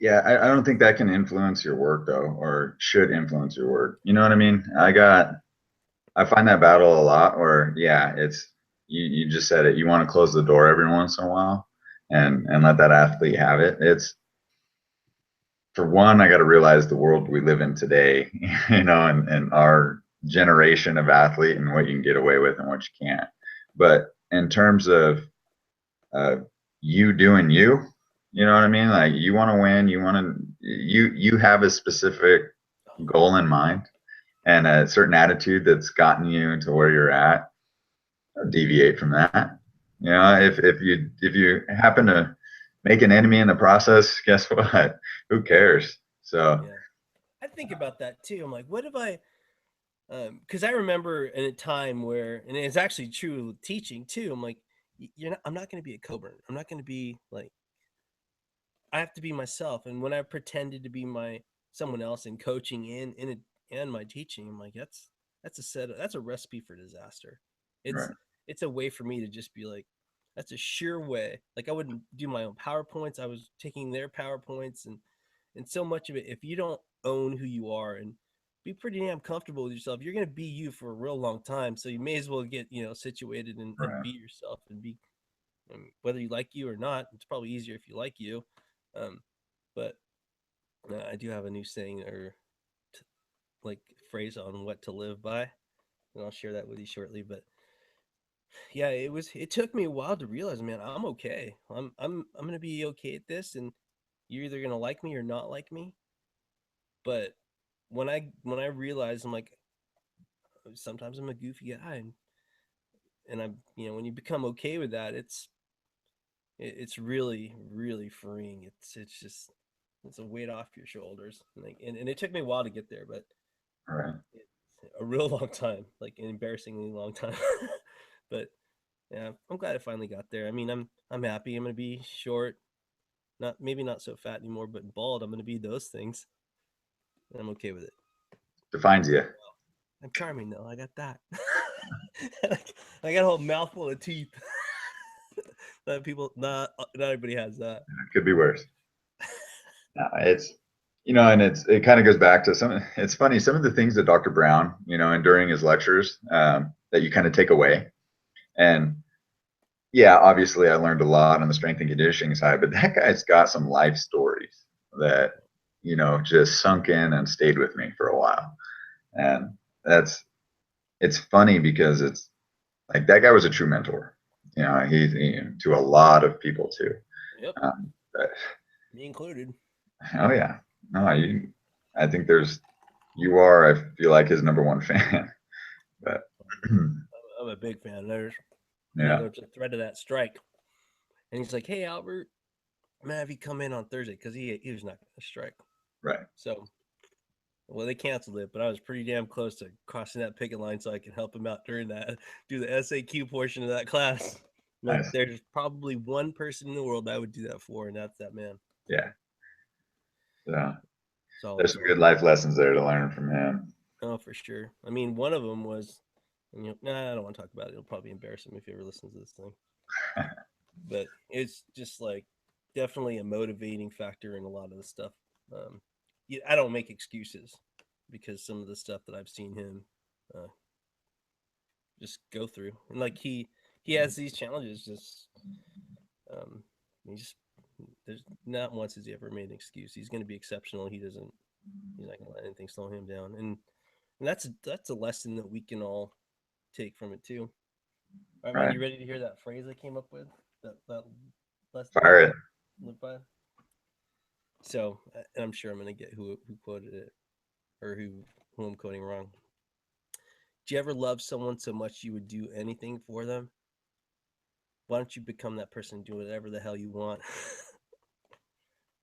Yeah, I don't think that can influence your work though, or should influence your work. You know what I mean? I find that battle a lot where, yeah, it's you just said it. You want to close the door every once in a while and let that athlete have it. It's for one, I got to realize the world we live in today, and our generation of athlete and what you can get away with and what you can't. But in terms of uh, you doing you, you know what I mean? Like you want to win, you have a specific goal in mind and a certain attitude that's gotten you to where you're at. Deviate from that. If you happen to make an enemy in the process, guess what? Who cares? So yeah, I think about that too. I'm like, what if I? Because I remember in a time where, and it's actually true with teaching too. I'm like, I'm not going to be a Coburn. I'm not going to be like, I have to be myself. And when I pretended to be someone else in coaching and my teaching, I'm like, that's a recipe for disaster. It's right, it's a way for me to just be like, that's a sure way. Like I wouldn't do my own PowerPoints. I was taking their PowerPoints, and so much of it, if you don't own who you are and be pretty damn comfortable with yourself, you're gonna be you for a real long time. So you may as well get, situated and Right. be yourself and be, whether you like you or not. It's probably easier if you like you. Um, but I do have a new saying or t- like phrase on what to live by, and I'll share that with you shortly. But yeah, it took me a while to realize, man, I'm okay. I'm gonna be okay at this, and you're either gonna like me or not like me. But when I realized, I'm like, sometimes I'm a goofy guy, and I'm, when you become okay with that, it's really really freeing. It's just, it's a weight off your shoulders, and it took me a while to get there, but Right. it's a real long time, like an embarrassingly long time. But yeah, I'm glad I finally got there. I mean, I'm happy. I'm gonna be short, not maybe not so fat anymore, but bald. I'm gonna be those things, and I'm okay with it. Defines you. I'm charming though. I got that. I got a whole mouthful of teeth. That people, not everybody has that. It could be worse. No, it's, and it kind of goes back to some. It's funny, some of the things that Dr. Brown, and during his lectures, that you kind of take away. And yeah, obviously, I learned a lot on the strength and conditioning side, but that guy's got some life stories that just sunk in and stayed with me for a while. And that's it's funny because it's like that guy was a true mentor. He to a lot of people too. Yep, But, me included. oh yeah, no, I think you are. I feel like his number one fan. But I'm a big fan. yeah, There's a thread of that strike, and he's like, "Hey, Albert, I'm gonna have you come in on Thursday because he was not gonna strike." right. So, well, they canceled it, but I was pretty damn close to crossing that picket line so I could help him out during that, do the SAQ portion of that class. Like, Nice. there's probably one person in the world I would do that for, and that's that man. Yeah. So Solid, there's some good solid. life lessons there to learn from him. Oh, for sure. I mean, one of them was, nah, I don't want to talk about it. It'll probably embarrass him if he ever listens to this thing. But it's just like definitely a motivating factor in a lot of the stuff. Um, I don't make excuses because some of the stuff that I've seen him uh, just go through, and like he has these challenges. Just um, he just there's not once has he ever made an excuse. He's going to be exceptional. He's not going to let anything slow him down, and that's a lesson that we can all take from it too. All right, man, Right. you ready to hear that phrase I came up with? That Fire lesson it. live by. So, and I'm sure I'm gonna get who quoted it or who I'm quoting wrong. Do you ever love someone so much you would do anything for them? Why don't you become that person and do whatever the hell you want? I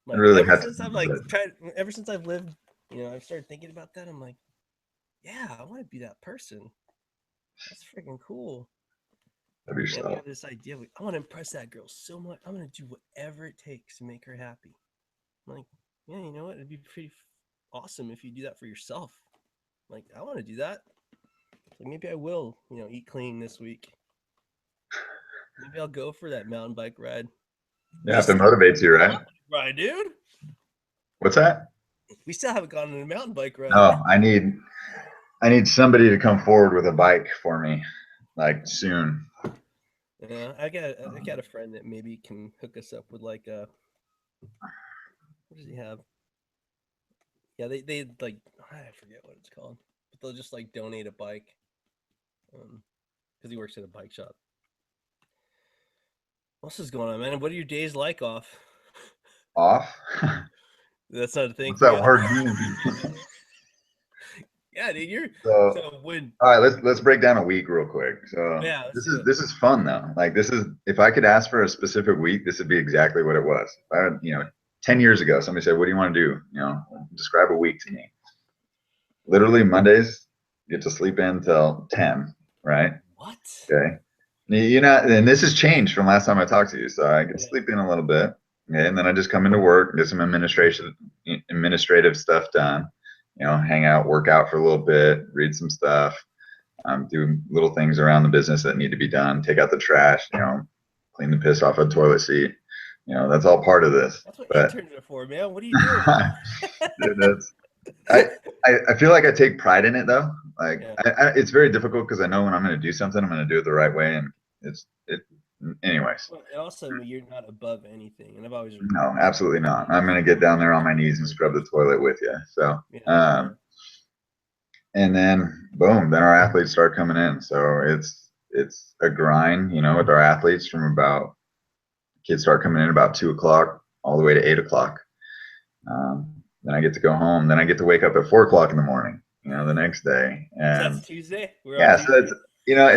Like really had to think ever since I've lived, I've started thinking about that. I'm like, yeah, I want to be that person. That's freaking cool. of And I yourself. have this idea. I want to impress that girl so much. I'm gonna do whatever it takes to make her happy. I'm like, yeah, you know what? It'd be pretty awesome if you do that for yourself. Like, I want to do that. Like, maybe I will, eat clean this week. Maybe I'll go for that mountain bike ride. Yeah, We if it still haven't motivates you, gone right? on a mountain bike ride, dude. What's that? We still haven't gone on a mountain bike ride. No, I need somebody to come forward with a bike for me, like soon. Yeah, I got a friend that maybe can hook us up with like what does he have? Yeah, they like, I forget what it's called, but they'll just like donate a bike, because he works at a bike shop. What else is going on, man? What are your days like off? Off? That's not a thing What's for that you. word mean? Yeah, dude, you're So, so when all right, let's break down a week real quick. So yeah, let's this do is it. this is fun though. Like this is if I could ask for a specific week, this would be exactly what it was. If I had, 10 years ago, somebody said, "What do you want to do?" Describe a week to me. Literally Mondays, get to sleep in till 10, right? What? Okay. And this has changed from last time I talked to you. So I get to Yeah. sleep in a little bit. Okay. And then I just come into work, get some administrative stuff done, hang out, work out for a little bit, read some stuff, do little things around the business that need to be done, take out the trash, clean the piss off a toilet seat. That's all part of this. That's what But interns are for, man. What are you doing? dude, I feel like I take pride in it though. Like Yeah. it's very difficult because I know when I'm going to do something, I'm going to do it the right way, and it. Anyways, Well, and also, you're not above anything, and I've always no, absolutely not. I'm going to get down there on my knees and scrub the toilet with you. So, yeah, yeah, and then boom, then our athletes start coming in. So it's a grind, with our athletes from about kids start coming in about 2 o'clock all the way to 8 o'clock. Then I get to go home. Then I get to wake up at 4 o'clock in the morning, the next day. so that's And Tuesday. We're on yeah, so Tuesday.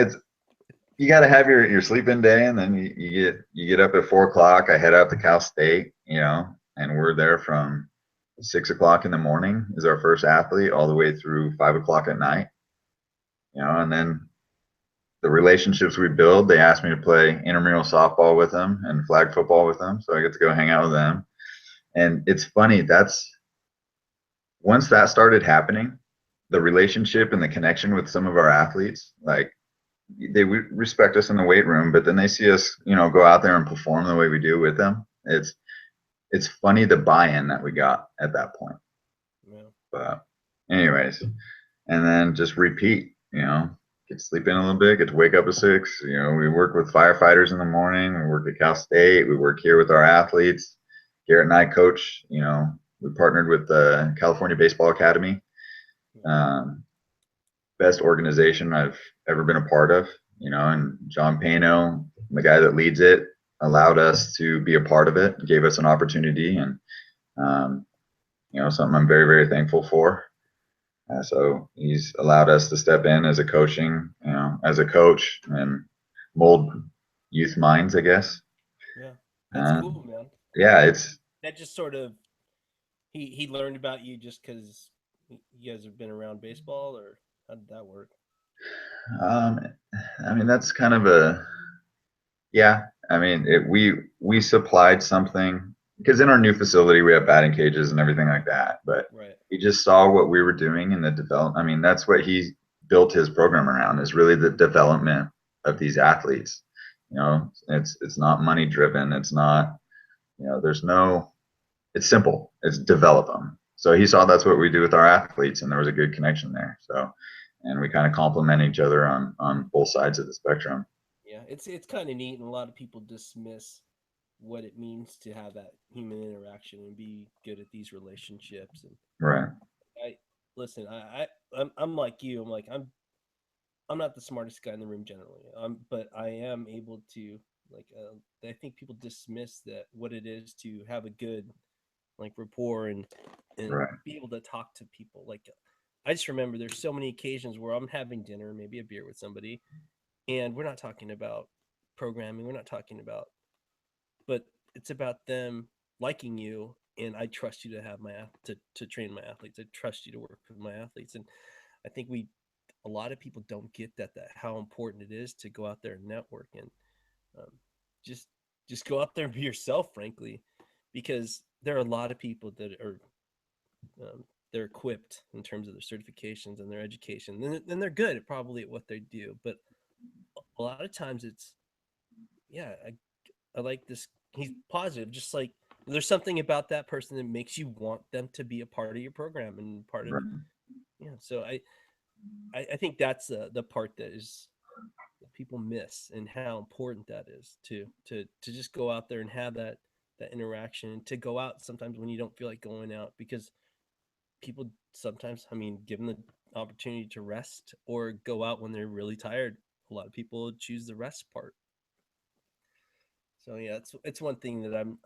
it's you got to have your sleeping day, and then you get up at 4 o'clock. I head out to Cal State, and we're there from 6 o'clock in the morning is our first athlete all the way through 5 o'clock at night, and then the relationships we build. They asked me to play intramural softball with them and flag football with them, so I get to go hang out with them. And it's funny, that's once that started happening, the relationship and the connection with some of our athletes, like they respect us in the weight room, but then they see us, go out there and perform the way we do with them. It's funny the buy-in that we got at that point. Yeah. But anyways, and then just repeat, get to sleep in a little bit, get to wake up at 6. We work with firefighters in the morning, we work at Cal State, we work here with our athletes. Garrett and I coach, we partnered with the California Baseball Academy. Best organization I've ever been a part of, and John Pano, the guy that leads it, allowed us to be a part of it, gave us an opportunity, and something I'm very, very thankful for. So he's allowed us to step in as a coach and mold youth minds, I guess. Yeah, that's cool, man. Yeah, it's That just sort of he learned about you just because you guys have been around baseball, or how did that work? um, I mean that's kind of yeah. I mean we supplied something because in our new facility we have batting cages and everything like that, but Right. he just saw what we were doing in the development. I mean that's what he built his program around, is really the development of these athletes. It's not money driven. It's not, there's no, it's simple. It's develop them. So he saw that's what we do with our athletes, and there was a good connection there. So, and we kind of complement each other on both sides of the spectrum. Yeah, it's kind of neat, and a lot of people dismiss what it means to have that human interaction and be good at these relationships. And Right. I listen, I'm like you. I'm not the smartest guy in the room generally. But I am able to like. I think people dismiss that what it is to have a good like rapport and Right. be able to talk to people. Like I just remember there's so many occasions where I'm having dinner, maybe a beer with somebody, and we're not talking about programming. We're not talking about, but it's about them liking you, and I trust you to have to train my athletes. I trust you to work with my athletes, and I think a lot of people don't get that how important it is to go out there and network and um, just just go out there and be yourself, frankly, because there are a lot of people that are they're equipped in terms of their certifications and their education, and they're good at probably at what they do, but a lot of times it's yeah, I like this. He's positive, just like there's something about that person that makes you want them to be a part of your program and part of Right. so I think that's the part that is that people miss and how important that is to just go out there and have that interaction, to go out sometimes when you don't feel like going out, because people sometimes, I mean, given the opportunity to rest or go out when they're really tired, a lot of people choose the rest part. So yeah, it's one thing that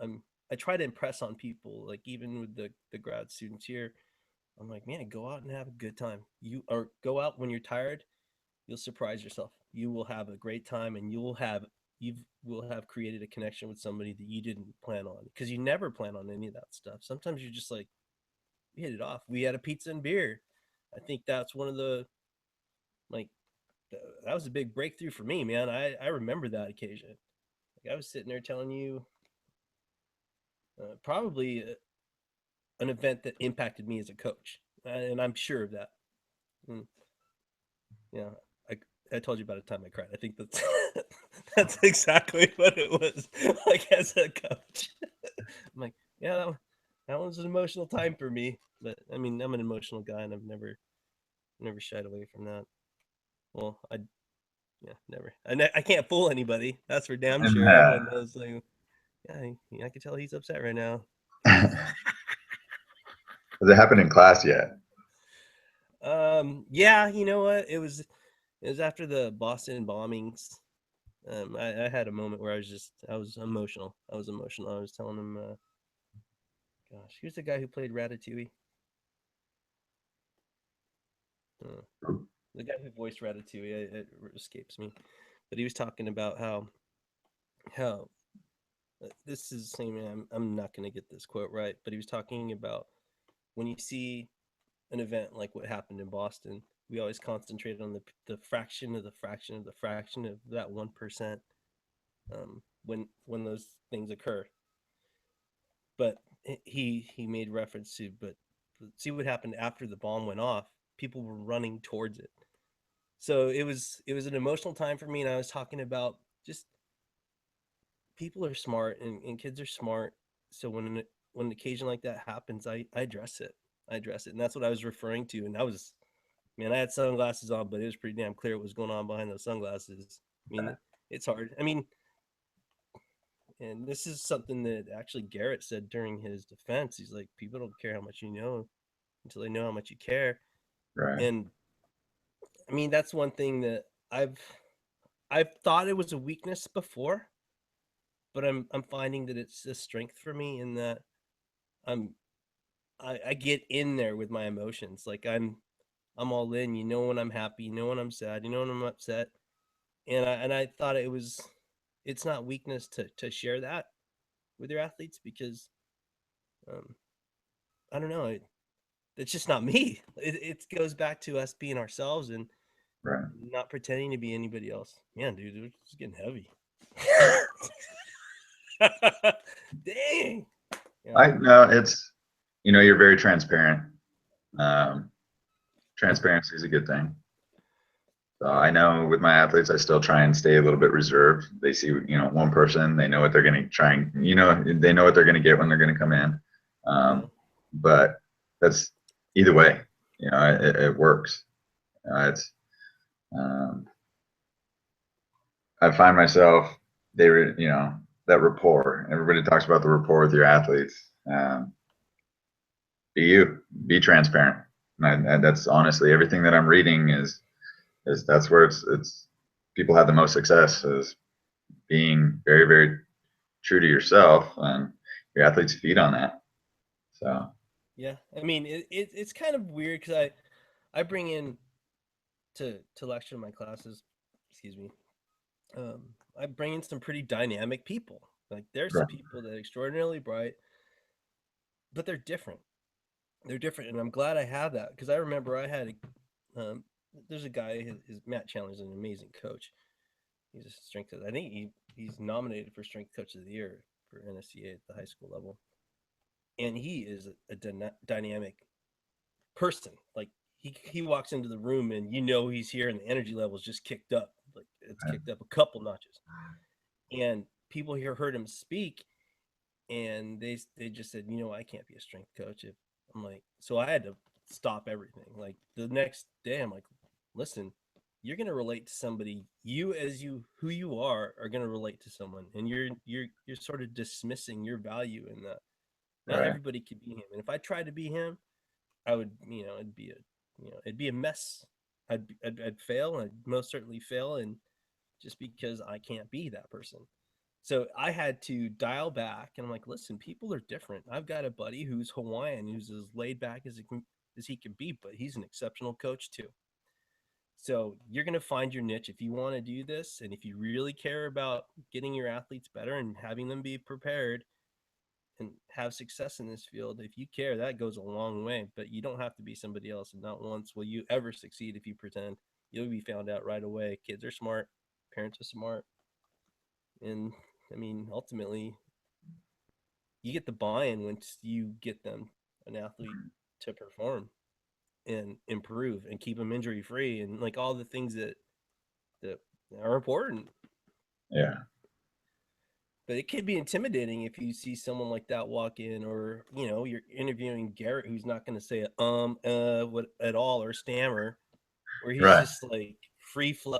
I try to impress on people, like even with the grad students here. I'm like, man, go out and have a good time. You or go out when you're tired, you'll surprise yourself. You will have a great time, and you will have created a connection with somebody that you didn't plan on, because you never plan on any of that stuff. Sometimes you're just like, we hit it off. We had a pizza and beer. I think that's one of the like that was a big breakthrough for me, man. I remember that occasion. Like I was sitting there telling you probably an event that impacted me as a coach, and I'm sure of that. And, yeah, I I told you about a time I cried. I think that's that's exactly what it was. Like as a coach, I'm like, yeah, that was an emotional time for me. But I mean, I'm an emotional guy, and I've never shied away from that. Well, yeah, never. I can't fool anybody. That's for damn And sure. Everyone knows. Like, yeah, I can tell he's upset right now. has it happened in class yet? Yeah, you know what? It was after the Boston bombings. I had a moment where I was emotional. I was emotional. I was telling him, gosh, he was the guy who played Ratatouille. Uh, the guy who voiced Ratatouille, it escapes me, but he was talking about how this is the same. I'm not going to get this quote right, but he was talking about when you see an event like what happened in Boston, we always concentrate on the fraction of the fraction of the fraction of that 1%, when those things occur. But he made reference to, but see what happened after the bomb went off. People were running towards it. So it was an emotional time for me, and I was talking about just people are smart, and kids are smart. So when an occasion like that happens, I address it. I address it, and that's what I was referring to. And I was, man, I had sunglasses on, but it was pretty damn clear what was going on behind those sunglasses. I mean, it's hard. I mean, and this is something that actually Garrett said during his defense. He's like, people don't care how much you know until they know how much you care. Right. And I mean, that's one thing that I've thought it was a weakness before, but I'm finding that it's a strength for me in that I'm I get in there with my emotions. Like I'm all in. You know when I'm happy. You know when I'm sad. You know when I'm upset. And I thought it's not weakness to share that with your athletes because um, I don't know. It's just not me. It goes back to us being ourselves and Right. not pretending to be anybody else. Man, dude, it's getting heavy. Dang. Yeah. I no, it's you're very transparent. Um, Transparency is a good thing. So Yeah. I know with my athletes, I still try and stay a little bit reserved. They see, one person, they know what they're going to try and, they know what they're going to get when they're going to come in. Yeah. But that's either way, it works. It's, um, I find myself, they were, that rapport. Everybody talks about the rapport with your athletes. Be you, be transparent. And that's honestly everything that I'm reading is that's where it's people have the most success is being very, very true to yourself, and your athletes feed on that. So Yeah. I mean, it's kind of weird because I bring in to lecture in my classes, excuse me, um, I bring in some pretty dynamic people. Like there's some right, people that are extraordinarily bright, but they're different. They're different, and I'm glad I have that because I remember I had there's a guy. His Matt Chandler is an amazing coach. He's a strength. I think he's nominated for strength coach of the year for NSCA at the high school level, and he is a dynamic person. Like he walks into the room and he's here, and the energy level is just kicked up. Like it's right, kicked up a couple notches, and people here heard him speak, and they just said, I can't be a strength coach. If I'm like, so I had to stop everything. Like the next day, I'm like, listen, you're gonna relate to somebody. You as you who you are gonna relate to someone, and you're sort of dismissing your value in that. Not right, everybody could be him, and if I tried to be him, I would, it'd be a mess. I'd fail. I'd most certainly fail, and just because I can't be that person. So I had to dial back, and I'm like, listen, people are different. I've got a buddy who's Hawaiian, who's as laid back as he can be, but he's an exceptional coach too. So you're going to find your niche if you want to do this, and if you really care about getting your athletes better and having them be prepared and have success in this field. If you care, that goes a long way. But you don't have to be somebody else, and not once will you ever succeed if you pretend. You'll be found out right away. Kids are smart, parents are smart, and I mean, ultimately, you get the buy-in once you get them an athlete to perform and improve and keep them injury free and like all the things that that are important. Yeah. But it could be intimidating if you see someone like that walk in, or you're interviewing Garrett, who's not going to say what at all, or stammer, where he's Right. just like free flow,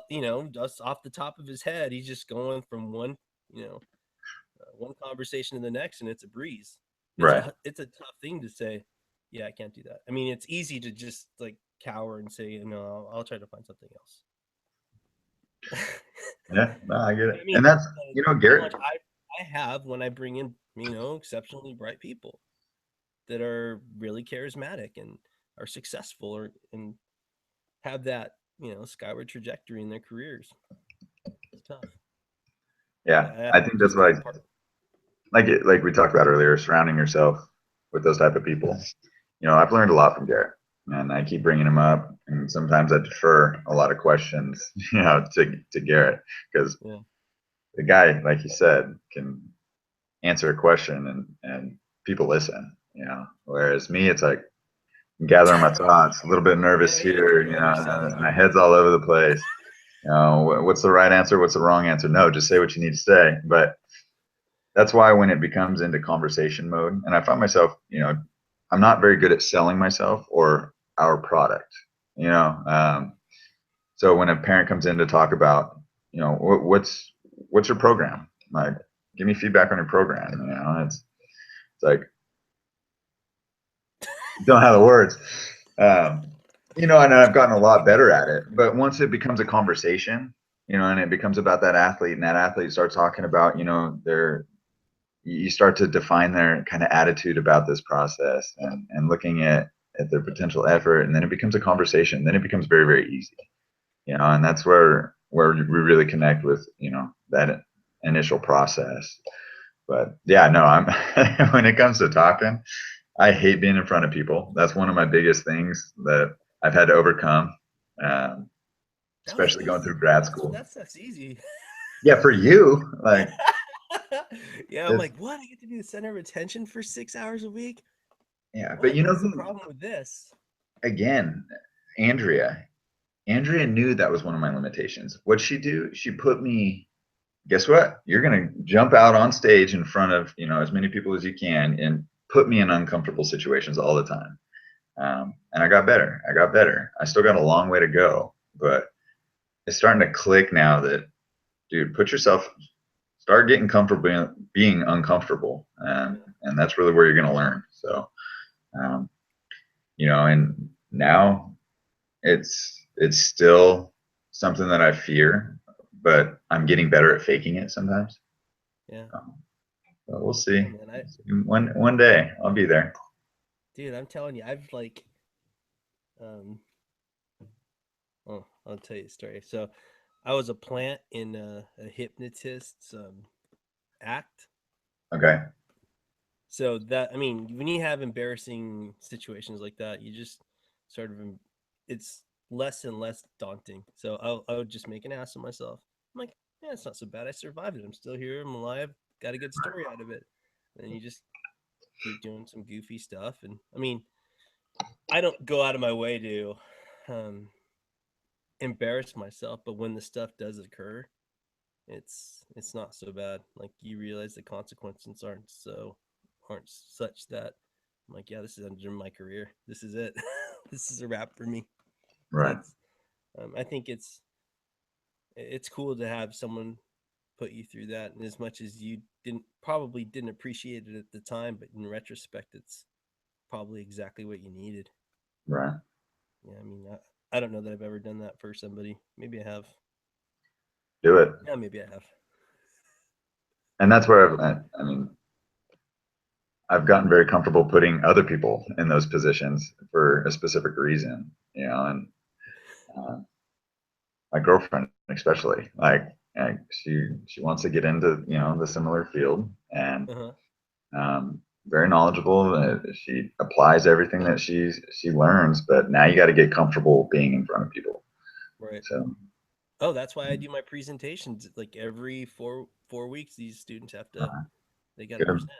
just off the top of his head. He's just going from one conversation to the next, and it's a breeze. Right. It's a tough thing to say. Yeah, I can't do that. I mean, it's easy to just like cower and say, no, I'll try to find something else. Yeah. No, I get it. I mean, And that's, challenge Garrett. I have when I bring in, exceptionally bright people that are really charismatic and are successful, and have that, skyward trajectory in their careers. It's tough. Yeah. Yeah, I think that's just why, kind of part. like we talked about earlier, surrounding yourself with those type of people. I've learned a lot from Garrett, and I keep bringing him up, and sometimes I defer a lot of questions, to Garrett, because Yeah. the guy, like you said, can answer a question, and people listen. Whereas me, it's like I'm gathering my thoughts, a little bit nervous Yeah, you here, know yourself. my head's all over the place. What's the right answer? What's the wrong answer? No, just say what you need to say. But that's why when it becomes into conversation mode, and I find myself, I'm not very good at selling myself or our product. You know, um, so when a parent comes in to talk about, what's your program? Like, give me feedback on your program. It's like don't have the words. Um, and I've gotten a lot better at it. But once it becomes a conversation, and it becomes about that athlete, and that athlete starts talking about, you start to define their kind of attitude about this process, and looking at their potential effort, and then it becomes a conversation. Then it becomes very, very easy, and that's where we really connect with, that initial process. But yeah, no, I'm when it comes to talking, I hate being in front of people. That's one of my biggest things that I've had to overcome, um, That was especially going easy, through man. grad school. That's easy. Yeah, for you, like, Yeah, I'm it's, like, what? I get to be the center of attention for 6 hours a week? yeah, but What is the who, problem with this? again, Andrea. Andrea knew that was one of my limitations. What'd she do? She put me, guess what? You're going to jump out on stage in front of, as many people as you can, and put me in uncomfortable situations all the time. And I got better. I got better. I still got a long way to go, but it's starting to click now that, dude, start getting comfortable being uncomfortable. And that's really where you're going to learn. So, um, and now it's still something that I fear, but I'm getting better at faking it sometimes. Yeah. But we'll see. Oh man, One day I'll be there. dude, I'm telling you, I've like, um, oh, I'll tell you a story. So, I was a plant in a hypnotist's act. Okay. So that, I mean, when you have embarrassing situations like that, you just sort of, it's less and less daunting. So I would just make an ass of myself. I'm like, yeah, it's not so bad. I survived it. I'm still here. I'm alive. Got a good story out of it. And you just keep doing some goofy stuff. And I mean, I don't go out of my way to um, embarrass myself, but when the stuff does occur, it's not so bad. Like you realize the consequences aren't such that I'm like, yeah, this is under my career. This is it. This is a wrap for me. So Right. it's I think it's cool to have someone put you through that, and as much as you didn't appreciate it at the time, but in retrospect, it's probably exactly what you needed. Right. Yeah, I mean, I don't know that I've ever done that for somebody. Maybe I have. Do it. Yeah, maybe I have. And that's where I mean, I've gotten very comfortable putting other people in those positions for a specific reason, and uh, my girlfriend especially, like she wants to get into, the similar field, and Uh-huh. very knowledgeable. She applies everything that she learns, but now you got to get comfortable being in front of people. Right. So, Oh, that's why I do my presentations like every four weeks. These students have to uh, they got to good. present,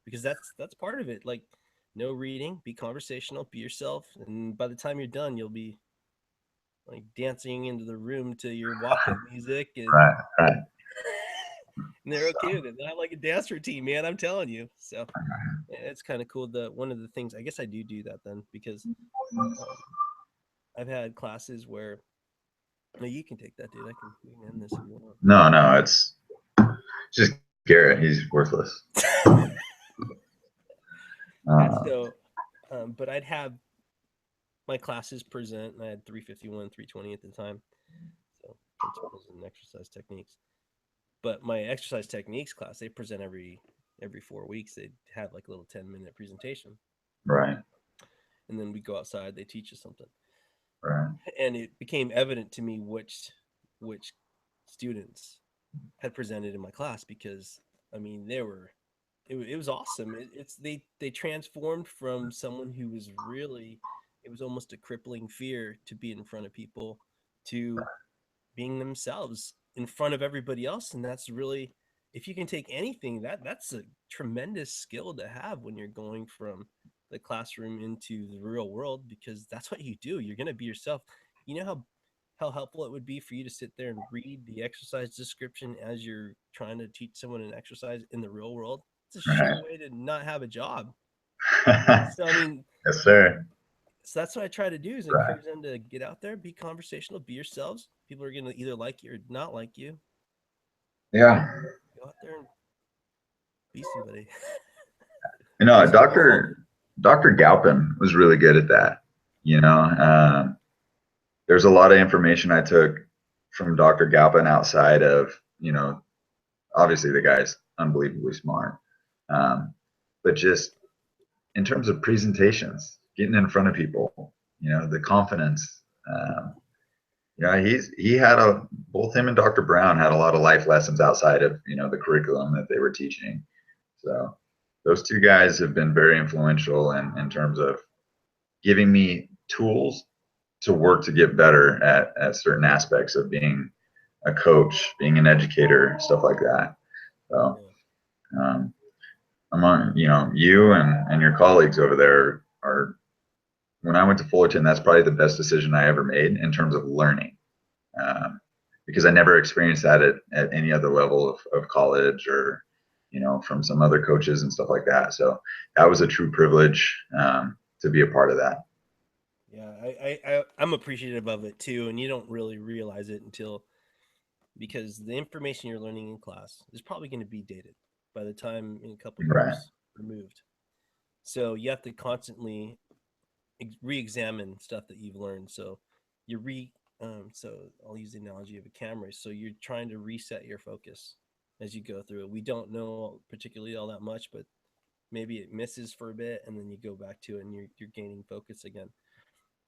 because that's part of it. Like, no reading, be conversational, be yourself, and by the time you're done, you'll be like dancing into the room to your walk-up music, and Right, right. they're okay with it. They have like a dance routine, man. I'm telling you. So it's kind of cool. The one of the things I guess I do that then because um, I've had classes where no, you can take that, dude. We can end this if you No, no, it's just Garrett. He's worthless. want. Yeah. Uh, So, but I'd have my classes present, and I had 351, 320 at the time. So principles and exercise techniques. But my exercise techniques class, they present every 4 weeks. They'd have like a little 10-minute presentation, right, and then we go outside. They teach us something, right, and it became evident to me which students had presented in my class because I mean they were it was awesome. It's they transformed from someone who was really it was almost a crippling fear to be in front of people to being themselves in front of everybody else, and that's really if you can take anything that's a tremendous skill to have when you're going from the classroom into the real world because that's what you do. You're going to be yourself. You know how helpful it would be for you to sit there and read the exercise description as you're trying to teach someone an exercise in the real world. It's a sure right. way to not have a job. So I mean, Yes, sir. so that's what I try to do is Right. encourage them to get out there, be conversational, be yourselves. People are going to either like you or not like you. Yeah. Go out there and be somebody. You know, Teach the world. Dr. Galpin was really good at that. You know, there's a lot of information I took from Dr. Galpin outside of, you know, obviously the guy's unbelievably smart. Um, but just in terms of presentations, getting in front of people, you know, the confidence. Yeah, he had a both him and Dr. Brown had a lot of life lessons outside of the curriculum that they were teaching. So those two guys have been very influential in terms of giving me tools to work to get better at certain aspects of being a coach, being an educator, stuff like that. So Yeah. um, among you and your colleagues over there are when I went to Fullerton, that's probably the best decision I ever made in terms of learning. Because I never experienced that at any other level of college or from some other coaches and stuff like that. So that was a true privilege to be a part of that. Yeah, I'm appreciative of it too, and you don't really realize it until because the information you're learning in class is probably going to be dated by the time in a couple Right. years removed. So you have to constantly re-examine stuff that you've learned. So you so I'll use the analogy of a camera. So you're trying to reset your focus as you go through it. We don't know particularly all that much, but maybe it misses for a bit and then you go back to it and you're gaining focus again.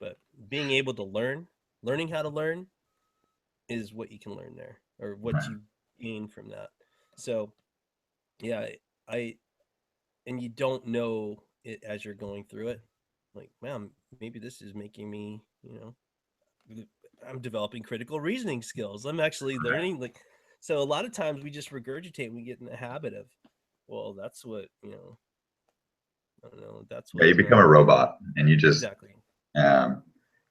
But being able to learning how to learn is what you can learn there or what you gain from that. So yeah, I and you don't know it as you're going through it. Like, man, maybe this is making me, I'm developing critical reasoning skills. I'm actually learning like so a lot of times we just regurgitate, we get in the habit of, well, that's what, I don't know, that's Yeah, what you become a robot and you just exactly. um,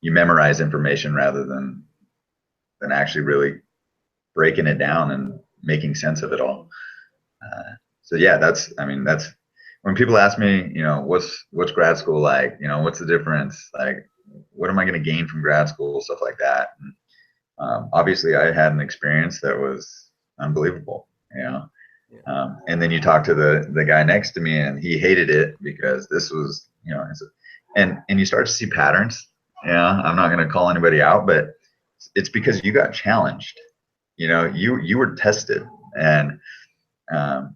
you memorize information rather than actually really breaking it down and making sense of it all. So yeah, that's when people ask me, what's grad school like? What's the difference? Like, what am I going to gain from grad school? Stuff like that. And, obviously, I had an experience that was unbelievable. Yeah. And then you talk to the guy next to me, and he hated it because this was, and you start to see patterns. Yeah, I'm not going to call anybody out, but it's because you got challenged. You were tested, and um,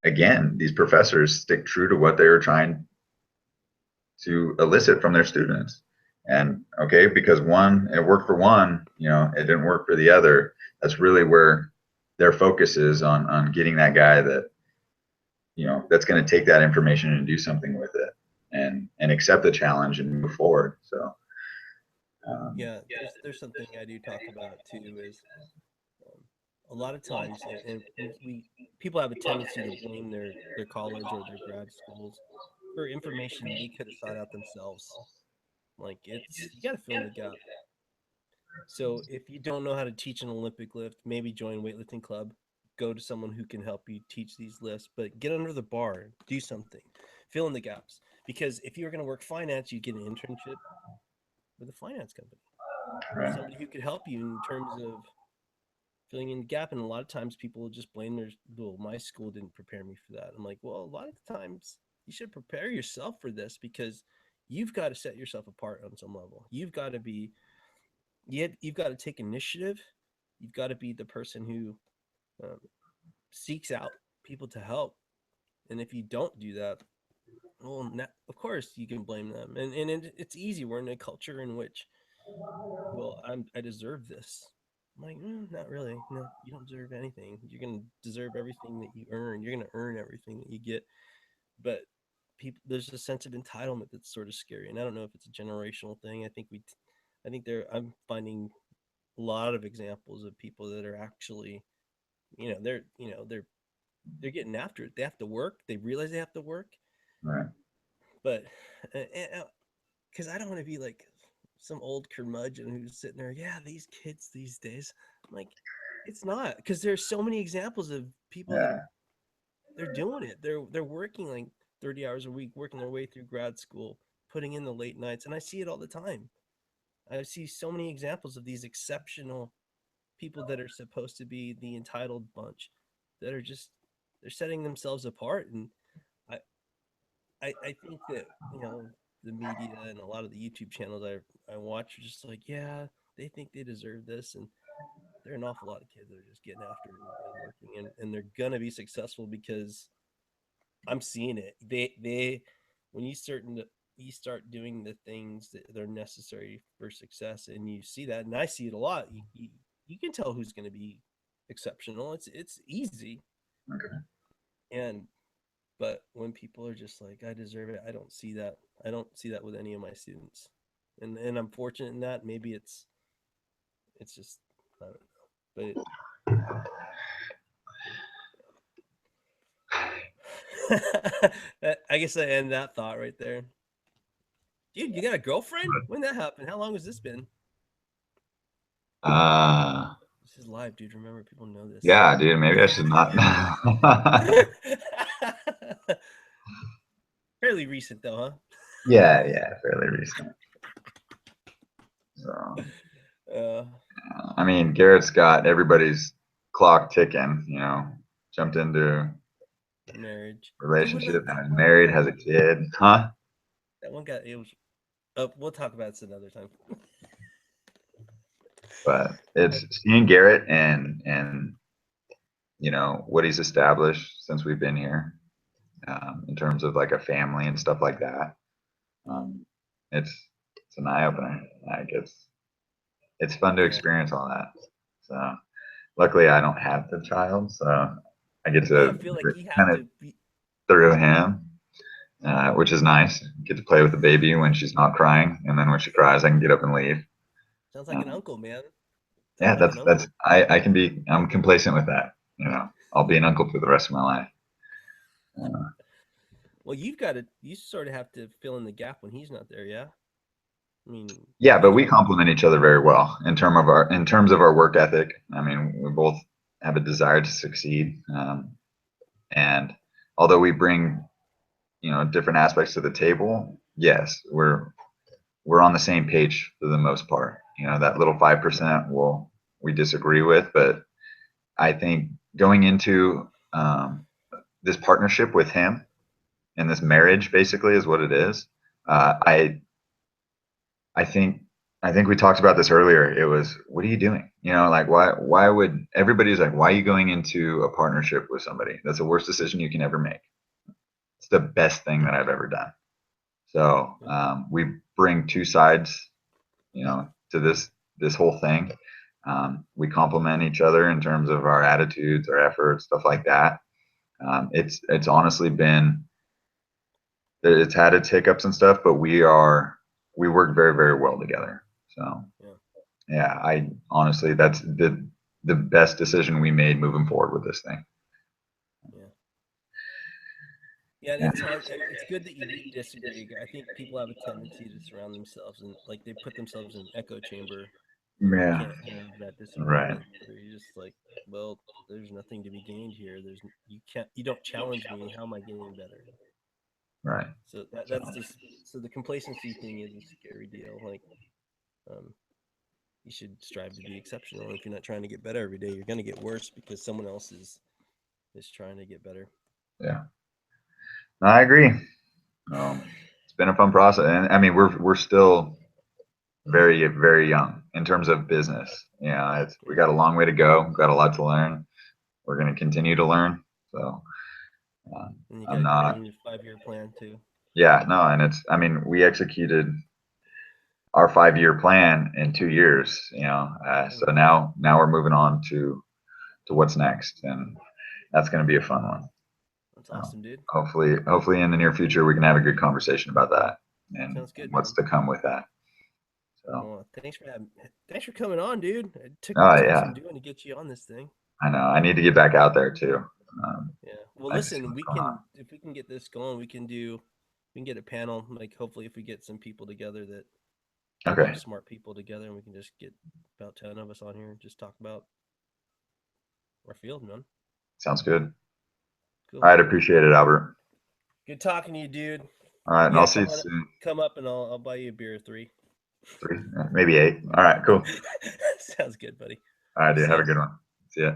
again, these professors stick true to what they were trying to elicit from their students. And okay, because one, it worked for one, it didn't work for the other. That's really where their focus is on getting that guy that's going to take that information and do something with it and accept the challenge and move forward. So Yeah, there's something I do talk about too is um, a lot of times and we people have a tendency to blame their college or their grad schools for information they could have sought out themselves. Like it's you got to fill in the gap. So if you don't know how to teach an Olympic lift, maybe join weightlifting club. Go to someone who can help you teach these lifts, but get under the bar, do something, fill in the gaps. Because if you're going to work finance, you get an internship with a finance company, Right. somebody who could help you in terms of filling in the gap. And a lot of times people will just blame their, well, my school didn't prepare me for that. I'm like, well, a lot of the times you should prepare yourself for this because you've got to set yourself apart on some level. You've got to be, you've got to take initiative. You've got to be the person who um, seeks out people to help. And if you don't do that, well, of course you can blame them. And it's easy. We're in a culture in which, well, I deserve this. I'm like, not really. No, you don't deserve anything. You're gonna deserve everything that you earn. You're gonna earn everything that you get. But people, there's a sense of entitlement that's sort of scary. And I don't know if it's a generational thing. I think I'm finding a lot of examples of people that are actually, they're getting after it. They have to work. They realize they have to work. Right. But because I don't want to be like some old curmudgeon who's sitting there, yeah, these kids these days. I'm like, it's not, because there's so many examples of people that Yeah. they're doing it. They're working like 30 hours a week, working their way through grad school, putting in the late nights, and I see it all the time. I see so many examples of these exceptional people that are supposed to be the entitled bunch that are just, they're setting themselves apart. And I I think that, the media and a lot of the YouTube channels I watch are just like, yeah, they think they deserve this, and there are an awful lot of kids that are just getting after it and working, and they're gonna be successful because I'm seeing it. They when you start doing the things that are necessary for success, and you see that, and I see it a lot. You can tell who's going to be exceptional. It's easy, Okay. and but when people are just like, I deserve it, I don't see that. I don't see that with any of my students, and I'm fortunate in that. Maybe it's just, I don't know, but I guess I end that thought right there. Dude, you got a girlfriend? When that happened? How long has this been? Uh, This is live, dude. Remember, people know this. yeah, dude, maybe I should not. Fairly recent, though, huh? Yeah, fairly recent. So, Uh, I mean, Garrett's got everybody's clock ticking, jumped into marriage. Dude, what about relationship, that? married, has a kid, huh? That one got it was. We'll talk about this another time. But it's seeing Garrett and what he's established since we've been here, in terms of like a family and stuff like that. Um, it's an eye opener. Like it's fun to Yeah. experience all that. So luckily, I don't have the child, so I get Yeah, I to feel like you kind have of to be. through him, which is nice. Get to play with the baby when she's not crying, and then when she cries, I can get up and leave. Sounds like an Um, uncle, man. Sounds yeah, like an that's uncle. I can be. I'm complacent with that. I'll be an uncle for the rest of my life. Uh, Well, you've got to. You sort of have to fill in the gap when he's not there. Yeah. I mean, yeah, you but we know. complement each other very well in terms of our work ethic. I mean, we both have a desire to succeed, and although we bring different aspects to the table, yes, we're on the same page for the most part. That little 5% we disagree with, but I think going into this partnership with him and this marriage basically is what it is. Uh, I I think I think we talked about this earlier. It was, what are you doing? Like why would everybody's like, why are you going into a partnership with somebody? That's the worst decision you can ever make. It's the best thing that I've ever done. So we bring two sides, to this whole thing. We complement each other in terms of our attitudes, our efforts, stuff like that. It's honestly been, it's had its hiccups and stuff, but we work very very well together. So Yeah. yeah, I honestly, that's the best decision we made moving forward with this thing. Yeah. Yeah, and Yeah, it's hard. It's good that you do disagree. I think people have a tendency to surround themselves and like they put themselves in an echo chamber You Yeah. can't have that Right. disagreement where you're just like, well, there's nothing to be gained here. You don't challenge me. How am I getting better? Right. So So, that's just so the complacency thing is a scary deal. Like, um, you should strive to be exceptional. And if you're not trying to get better every day, you're going to get worse because someone else is trying to get better. yeah. No, I agree. It's been a fun process, and I mean, we're still very, very young in terms of business. Yeah, we got a long way to go. We've got a lot to learn. We're going to continue to learn. So And you I'm got your not. own 5-year plan too. Yeah, no, and I mean, we executed our 5-year plan in 2 years. So now we're moving on to what's next, and that's going to be a fun one. That's awesome, dude. Hopefully in the near future we can have a good conversation about that and Sounds good, what's man. to come with that. So, Well, thanks for coming on, dude. It oh took yeah, some doing to get you on this thing. I know. I need to get back out there too. Yeah. Well, I see listen, what's going on. if we can get this going, we can get a panel. Like, hopefully, if we get some people together that a Okay, bunch of smart people together, and we can just get about 10 of us on here and just talk about our field, man. sounds good. Cool. All right, appreciate it, Albert. Good talking to you, dude. All right, and Yeah, I'll see you soon. come up, and I'll buy you a beer or 3. 3, maybe 8. All right, cool. Sounds good, buddy. All right, dude. See Have ya. a good one. See ya.